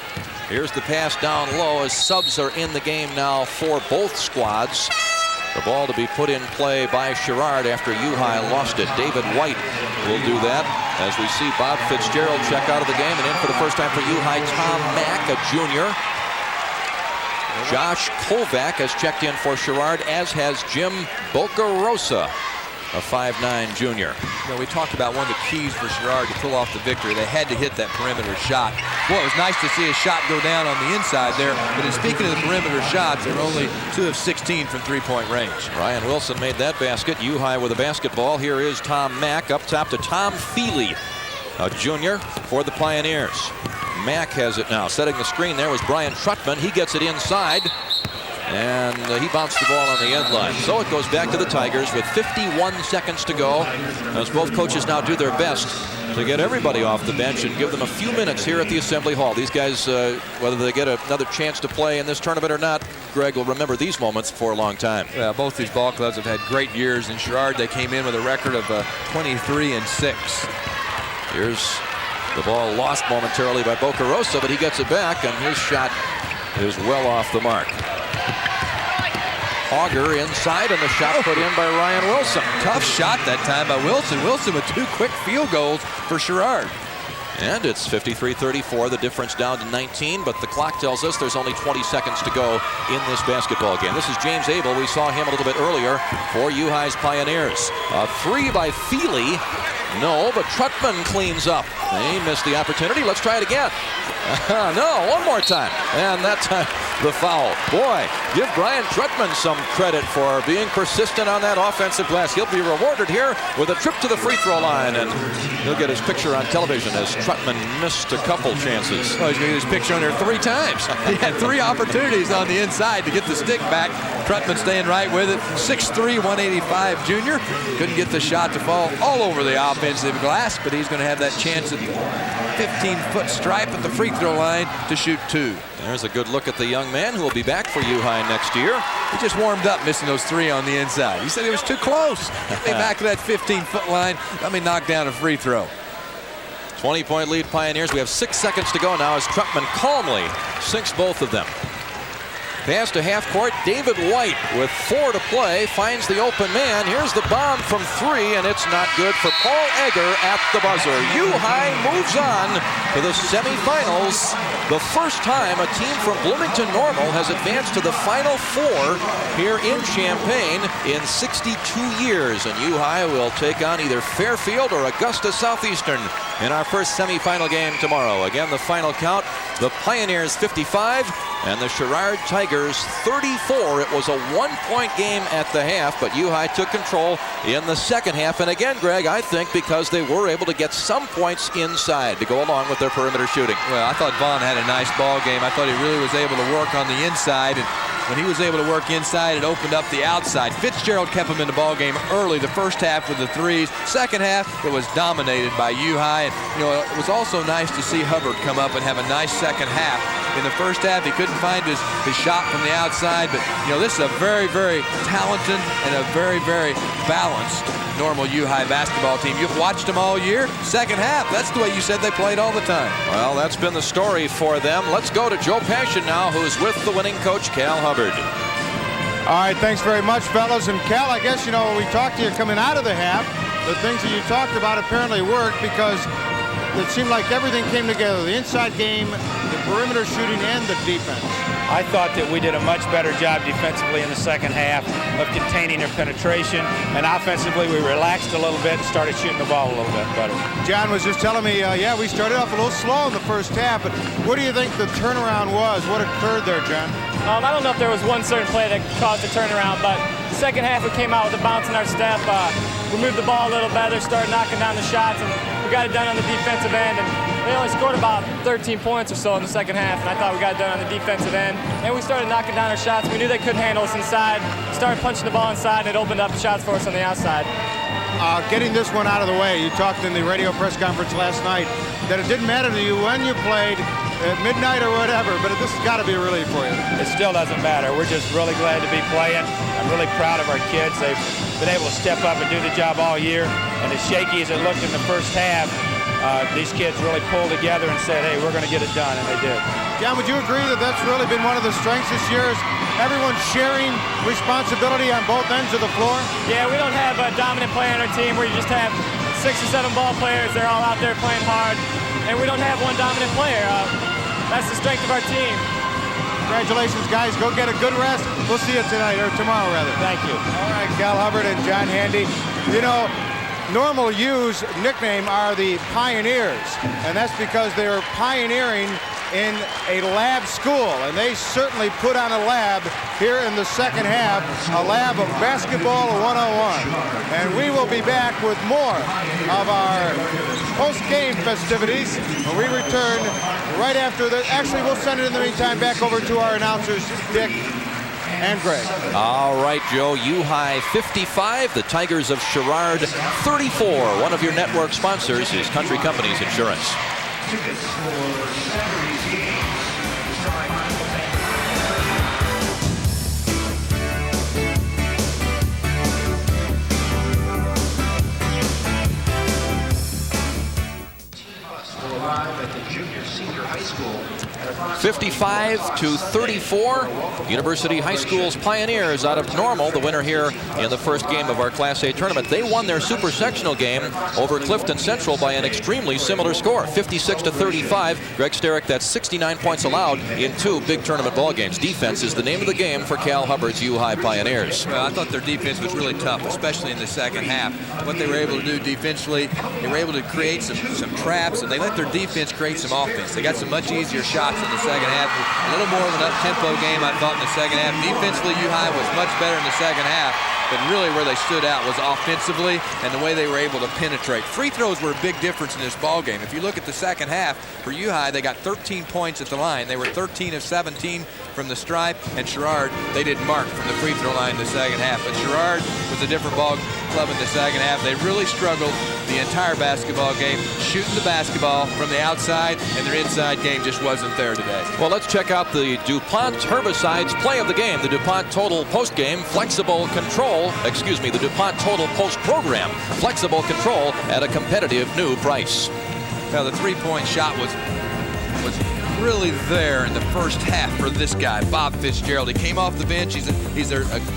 Here's the pass down low as subs are in the game now for both squads. The ball to be put in play by Sherrard after U-High lost it. David White will do that as we see Bob Fitzgerald check out of the game, and in for the first time for U-High, Tom Mack, a junior. Josh Kovac has checked in for Sherrard, as has Jim Bocarosa, a 5'9" junior. You know, we talked about one of the keys for Sherrard to pull off the victory. They had to hit that perimeter shot. Boy, it was nice to see a shot go down on the inside there. But in speaking of the perimeter shots, they're only 2 of 16 from three-point range. Ryan Wilson made that basket. U-High with a basketball. Here is Tom Mack up top to Tom Feely, a junior for the Pioneers. Mack has it now. Setting the screen there was Brian Trutman. He gets it inside. And he bounced the ball on the end line. So it goes back to the Tigers with 51 seconds to go, as both coaches now do their best to get everybody off the bench and give them a few minutes here at the Assembly Hall. These guys, whether they get another chance to play in this tournament or not, Greg will remember these moments for a long time. Yeah, both these ball clubs have had great years. In Sherrard, they came in with a record of 23-6. Here's the ball lost momentarily by Bocarosa, but he gets it back, and his shot is well off the mark. Auger inside, and the shot put in by Ryan Wilson. Tough shot that time by Wilson. Wilson with 2 quick field goals for Sherrard. And it's 53-34, the difference down to 19, but the clock tells us there's only 20 seconds to go in this basketball game. This is James Abel. We saw him a little bit earlier for U-High's Pioneers. A 3 by Feely. No, but Trutman cleans up. He missed the opportunity. Let's try it again. No, one more time. And that time, the foul. Boy, give Brian Trutman some credit for being persistent on that offensive glass. He'll be rewarded here with a trip to the free throw line, and he'll get his picture on television as Trutman missed a couple chances. Oh, he's going to get his picture on there 3 times. He had 3 opportunities on the inside to get the stick back. Trutman staying right with it. 6'3", 185 junior. Couldn't get the shot to fall all over the offensive glass, but he's going to have that chance at the 15-foot stripe at the free throw line to shoot 2. There's a good look at the young man who will be back for U-High next year. He just warmed up missing those 3 on the inside. He said it was too close. Get me back to that 15-foot line. Let me knock down a free throw. 20-point lead Pioneers. We have 6 seconds to go now as Trutman calmly sinks both of them. Pass to half court. David White with 4 to play finds the open man. Here's the bomb from 3, and it's not good for Paul Egger at the buzzer. U-High moves on to the semifinals. The first time a team from Bloomington Normal has advanced to the Final 4 here in Champaign in 62 years. And U-High will take on either Fairfield or Augusta Southeastern in our first semifinal game tomorrow. Again, the final count, the Pioneers 55 and the Sherrard Tigers 34. It was a 1-point game at the half, but U-High took control in the second half. And again, Greg, I think because they were able to get some points inside to go along with their perimeter shooting. Well, I thought Vaughn had a nice ball game. I thought he really was able to work on the inside, and when he was able to work inside, it opened up the outside. Fitzgerald kept him in the ball game early, the first half with the 3s. Second half, it was dominated by U-High. And, you know, it was also nice to see Hubbard come up and have a nice second half. In the first half, he couldn't find his shot from the outside, but, you know, this is a very, very talented and a very, very balanced Normal U-High basketball team. You've watched them all year. Second half, that's the way you said they played all the time. Well, that's been the story for them. Let's go to Joe Passion now, who's with the winning coach, Cal Hubbard. All right, thanks very much, fellas. And Cal, I guess, you know, we talked to you coming out of the half. the things that you talked about apparently worked, because it seemed like everything came together. The inside game, the perimeter shooting, and the defense. I thought that we did a much better job defensively in the second half of containing their penetration, and offensively we relaxed a little bit and started shooting the ball a little bit better. John was just telling me, yeah, we started off a little slow in the first half, but what do you think the turnaround was? What occurred there, John? I don't know if there was one certain play that caused the turnaround, but the second half we came out with a bounce in our step. We moved the ball a little better, started knocking down the shots, and we got it done on the defensive end. And they only scored about 13 points or so in the second half, and I thought we got it done on the defensive end. And we started knocking down our shots. We knew they couldn't handle us inside. Started punching the ball inside, and it opened up shots for us on the outside. Getting this one out of the way, you talked in the radio press conference last night that it didn't matter to you when you played at midnight or whatever, but this has got to be a relief for you. It still doesn't matter. We're just really glad to be playing. I'm really proud of our kids. They've been able to step up and do the job all year. And as shaky as it looked in the first half, these kids really pulled together and said, hey, we're going to get it done, and they did. John, would you agree that that's really been one of the strengths this year, is everyone sharing responsibility on both ends of the floor? Yeah, we don't have a dominant player on our team where you just have 6 or 7 ball players. They're all out there playing hard, and we don't have one dominant player. That's the strength of our team. Congratulations, guys. Go get a good rest. We'll see you tonight, or tomorrow, rather. Thank you. All right, Cal Hubbard and John Handy. You know, Normal U's nickname are the Pioneers, and that's because they're pioneering in a lab school, and they certainly put on a lab here in the second half, a lab of basketball 101. And we will be back with more of our post-game festivities when we return right after the, actually we'll send it in the meantime back over to our announcers, Dick and Greg. All right, Joe. U-High 55, the Tigers of Sherrard 34. One of your network sponsors is Country Companies Insurance. Tickets for Saturday's game. 55-34. University High School's Pioneers out of Normal, the winner here in the first game of our Class A tournament. They won their super sectional game over Clifton Central by an extremely similar score, 56-35. Greg Sterick, that's 69 points allowed in 2 big tournament ball games. Defense is the name of the game for Cal Hubbard's U-High Pioneers. Well, I thought their defense was really tough, especially in the second half. What they were able to do defensively, they were able to create some traps, and they let their defense create some offense. They got some much easier shots in the second half. A little more of an up-tempo game, I thought, in the second half. Defensively, U-High was much better in the second half, but really where they stood out was offensively and the way they were able to penetrate. Free throws were a big difference in this ball game. If you look at the second half, for U-High, they got 13 points at the line. They were 13 of 17 from the stripe, and Sherrard, they didn't mark from the free throw line in the second half. But Sherrard was a different ball club in the second half. They really struggled the entire basketball game, shooting the basketball from the outside, and their inside game just wasn't there today. Well, let's check out the DuPont Herbicides play of the game. The DuPont Total Post-Game Flexible Control, the DuPont Total Post-Program Flexible Control at a competitive new price. Now, the three-point shot was really there in the first half for this guy, Bob Fitzgerald. He came off the bench. He's a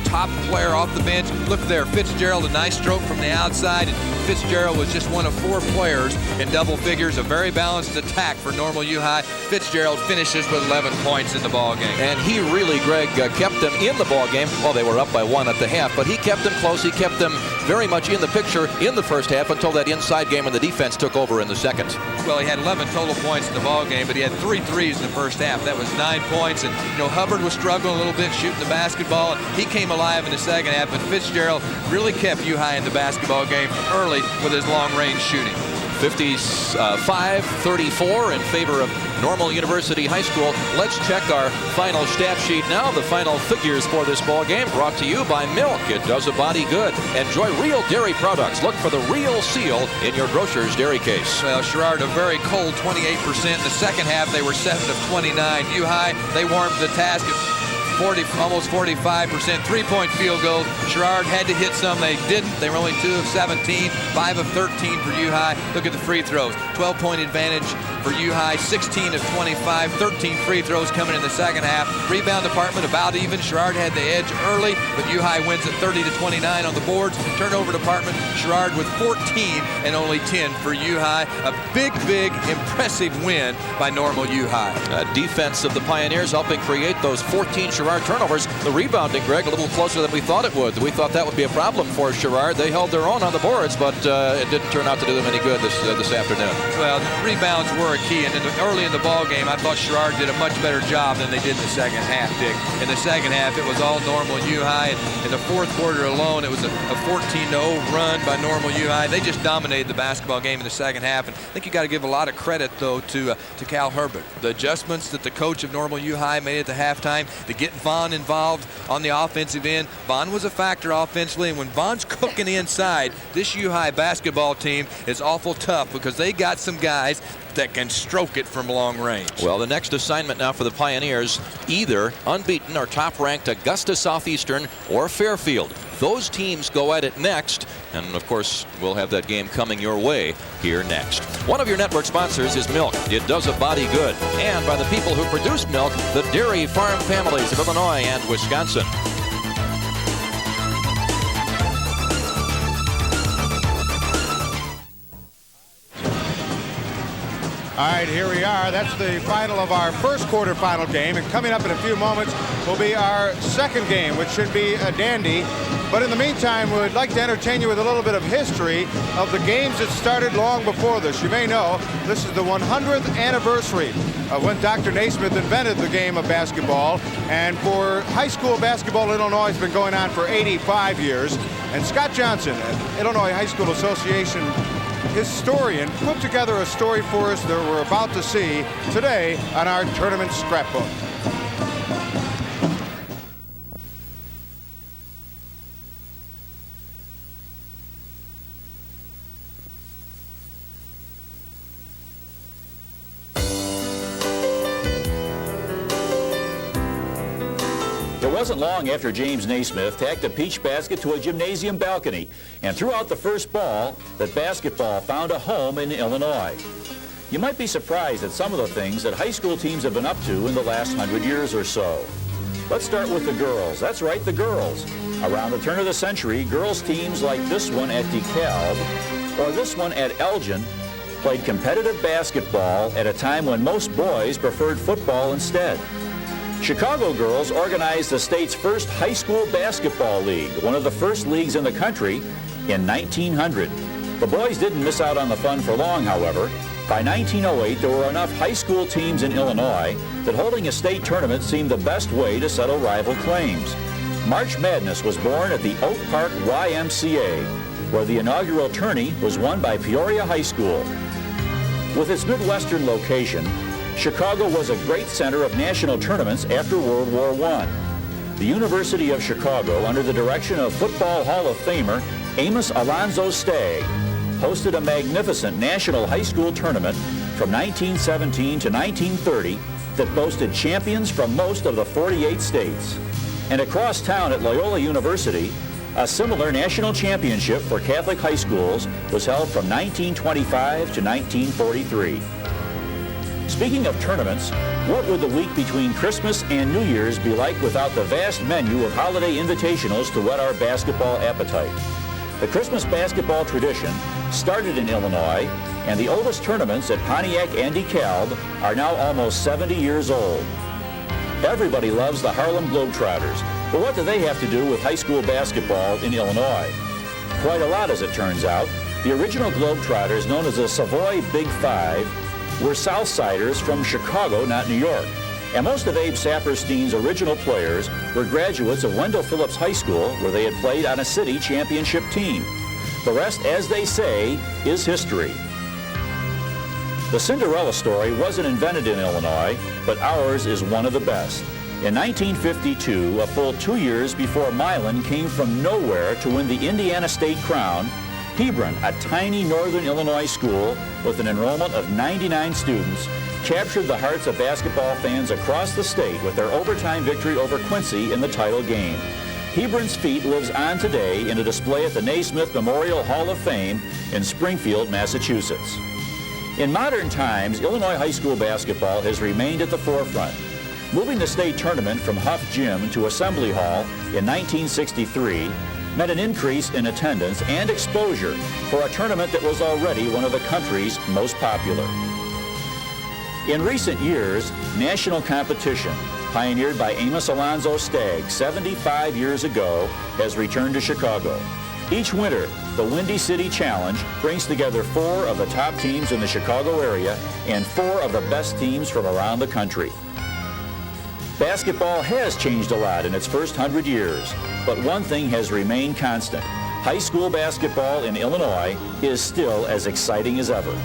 top player off the bench. Look there, Fitzgerald, a nice stroke from the outside. And Fitzgerald was just one of 4 players in double figures. A very balanced attack for Normal U-High. Fitzgerald finishes with 11 points in the ball game. And he really, Greg, kept them in the ball game. Well, they were up by 1 at the half, but he kept them close. He kept them very much in the picture in the first half until that inside game and the defense took over in the second. Well, he had 11 total points in the ball game, but he had 3 threes in the first half. That was 9 points. And, Hubbard was struggling a little bit shooting the basketball. He came alive in the second half, but Fitzgerald really kept U-High in the basketball game early with his long-range shooting. 55-34 in favor of Normal University High School. Let's check our final stat sheet now. The final figures for this ball game brought to you by Milk. It does a body good. Enjoy real dairy products. Look for the real seal in your grocer's dairy case. Well, Sherrard, a very cold 28%. In the second half, they were 7 of 29. U-High, they warmed the task at almost 45%. Three-point field goals. Sherrard had to hit some. They didn't. They were only 2 of 17, 5 of 13 for U-High. Look at the free throws. 12-point advantage for U High, 16 of 25, 13 free throws coming in the second half. Rebound department about even. Sherrard had the edge early, but U High wins at 30 to 29 on the boards. Turnover department, Sherrard with 14 and only 10 for U High. A big, impressive win by Normal U High. Defense of the Pioneers helping create those 14 Sherrard turnovers. The rebounding, Greg, a little closer than we thought it would. We thought that would be a problem for Sherrard. They held their own on the boards, but it didn't turn out to do them any good this afternoon. Well, rebounds were a key, and early in the ball game, I thought Sherrard did a much better job than they did in the second half, Dick. In the second half, it was all Normal U High, and in the fourth quarter alone, it was a 14-0 run by Normal U High. They just dominated the basketball game in the second half, and I think you got to give a lot of credit, though, to Cal Herbert. The adjustments that the coach of Normal U High made at the halftime to get Vaughn involved on the offensive end. Vaughn was a factor offensively, and when Vaughn's cooking inside, this U High basketball team is awful tough because they got some guys that can stroke it from long range. Well, the next assignment now for the Pioneers, either unbeaten or top-ranked Augusta Southeastern or Fairfield. Those teams go at it next, and of course we'll have that game coming your way here next. One of your network sponsors is milk. It does a body good, and by the people who produce milk, the dairy farm families of Illinois and Wisconsin. All right, here we are. That's the final of our first quarterfinal game, and coming up in a few moments will be our second game, which should be a dandy. But in the meantime, we'd like to entertain you with a little bit of history of the games that started long before this. You may know this is the 100th anniversary of when Dr. Naismith invented the game of basketball, and for high school basketball in Illinois, it's been going on for 85 years. And Scott Johnson, an Illinois High School Association historian, put together a story for us that we're about to see today on our tournament scrapbook. It wasn't long after James Naismith tacked a peach basket to a gymnasium balcony and threw out the first ball that basketball found a home in Illinois. You might be surprised at some of the things that high school teams have been up to in the last 100 years or so. Let's start with the girls. That's right, the girls. Around the turn of the century, girls teams like this one at DeKalb or this one at Elgin played competitive basketball at a time when most boys preferred football instead. Chicago girls organized the state's first high school basketball league, one of the first leagues in the country, in 1900. The boys didn't miss out on the fun for long, however. By 1908, there were enough high school teams in Illinois that holding a state tournament seemed the best way to settle rival claims. March Madness was born at the Oak Park YMCA, where the inaugural tourney was won by Peoria High School. With its Midwestern location, Chicago was a great center of national tournaments after World War I. The University of Chicago, under the direction of Football Hall of Famer Amos Alonzo Stagg, hosted a magnificent national high school tournament from 1917 to 1930 that boasted champions from most of the 48 states. And across town at Loyola University, a similar national championship for Catholic high schools was held from 1925 to 1943. Speaking of tournaments, what would the week between Christmas and New Year's be like without the vast menu of holiday invitationals to whet our basketball appetite? The Christmas basketball tradition started in Illinois, and the oldest tournaments at Pontiac and DeKalb are now almost 70 years old. Everybody loves the Harlem Globetrotters, but what do they have to do with high school basketball in Illinois? Quite a lot, as it turns out. The original Globetrotters, known as the Savoy Big Five, were Southsiders from Chicago, not New York. And most of Abe Saperstein's original players were graduates of Wendell Phillips High School, where they had played on a city championship team. The rest, as they say, is history. The Cinderella story wasn't invented in Illinois, but ours is one of the best. In 1952, a full 2 years before Milan came from nowhere to win the Indiana State crown, Hebron, a tiny northern Illinois school with an enrollment of 99 students, captured the hearts of basketball fans across the state with their overtime victory over Quincy in the title game. Hebron's feat lives on today in a display at the Naismith Memorial Hall of Fame in Springfield, Massachusetts. In modern times, Illinois high school basketball has remained at the forefront. Moving the state tournament from Huff Gym to Assembly Hall in 1963 meant an increase in attendance and exposure for a tournament that was already one of the country's most popular. In recent years, national competition, pioneered by Amos Alonzo Stagg 75 years ago, has returned to Chicago. Each winter, the Windy City Challenge brings together 4 of the top teams in the Chicago area and 4 of the best teams from around the country. Basketball has changed a lot in its first 100 years, but one thing has remained constant. High school basketball in Illinois is still as exciting as ever.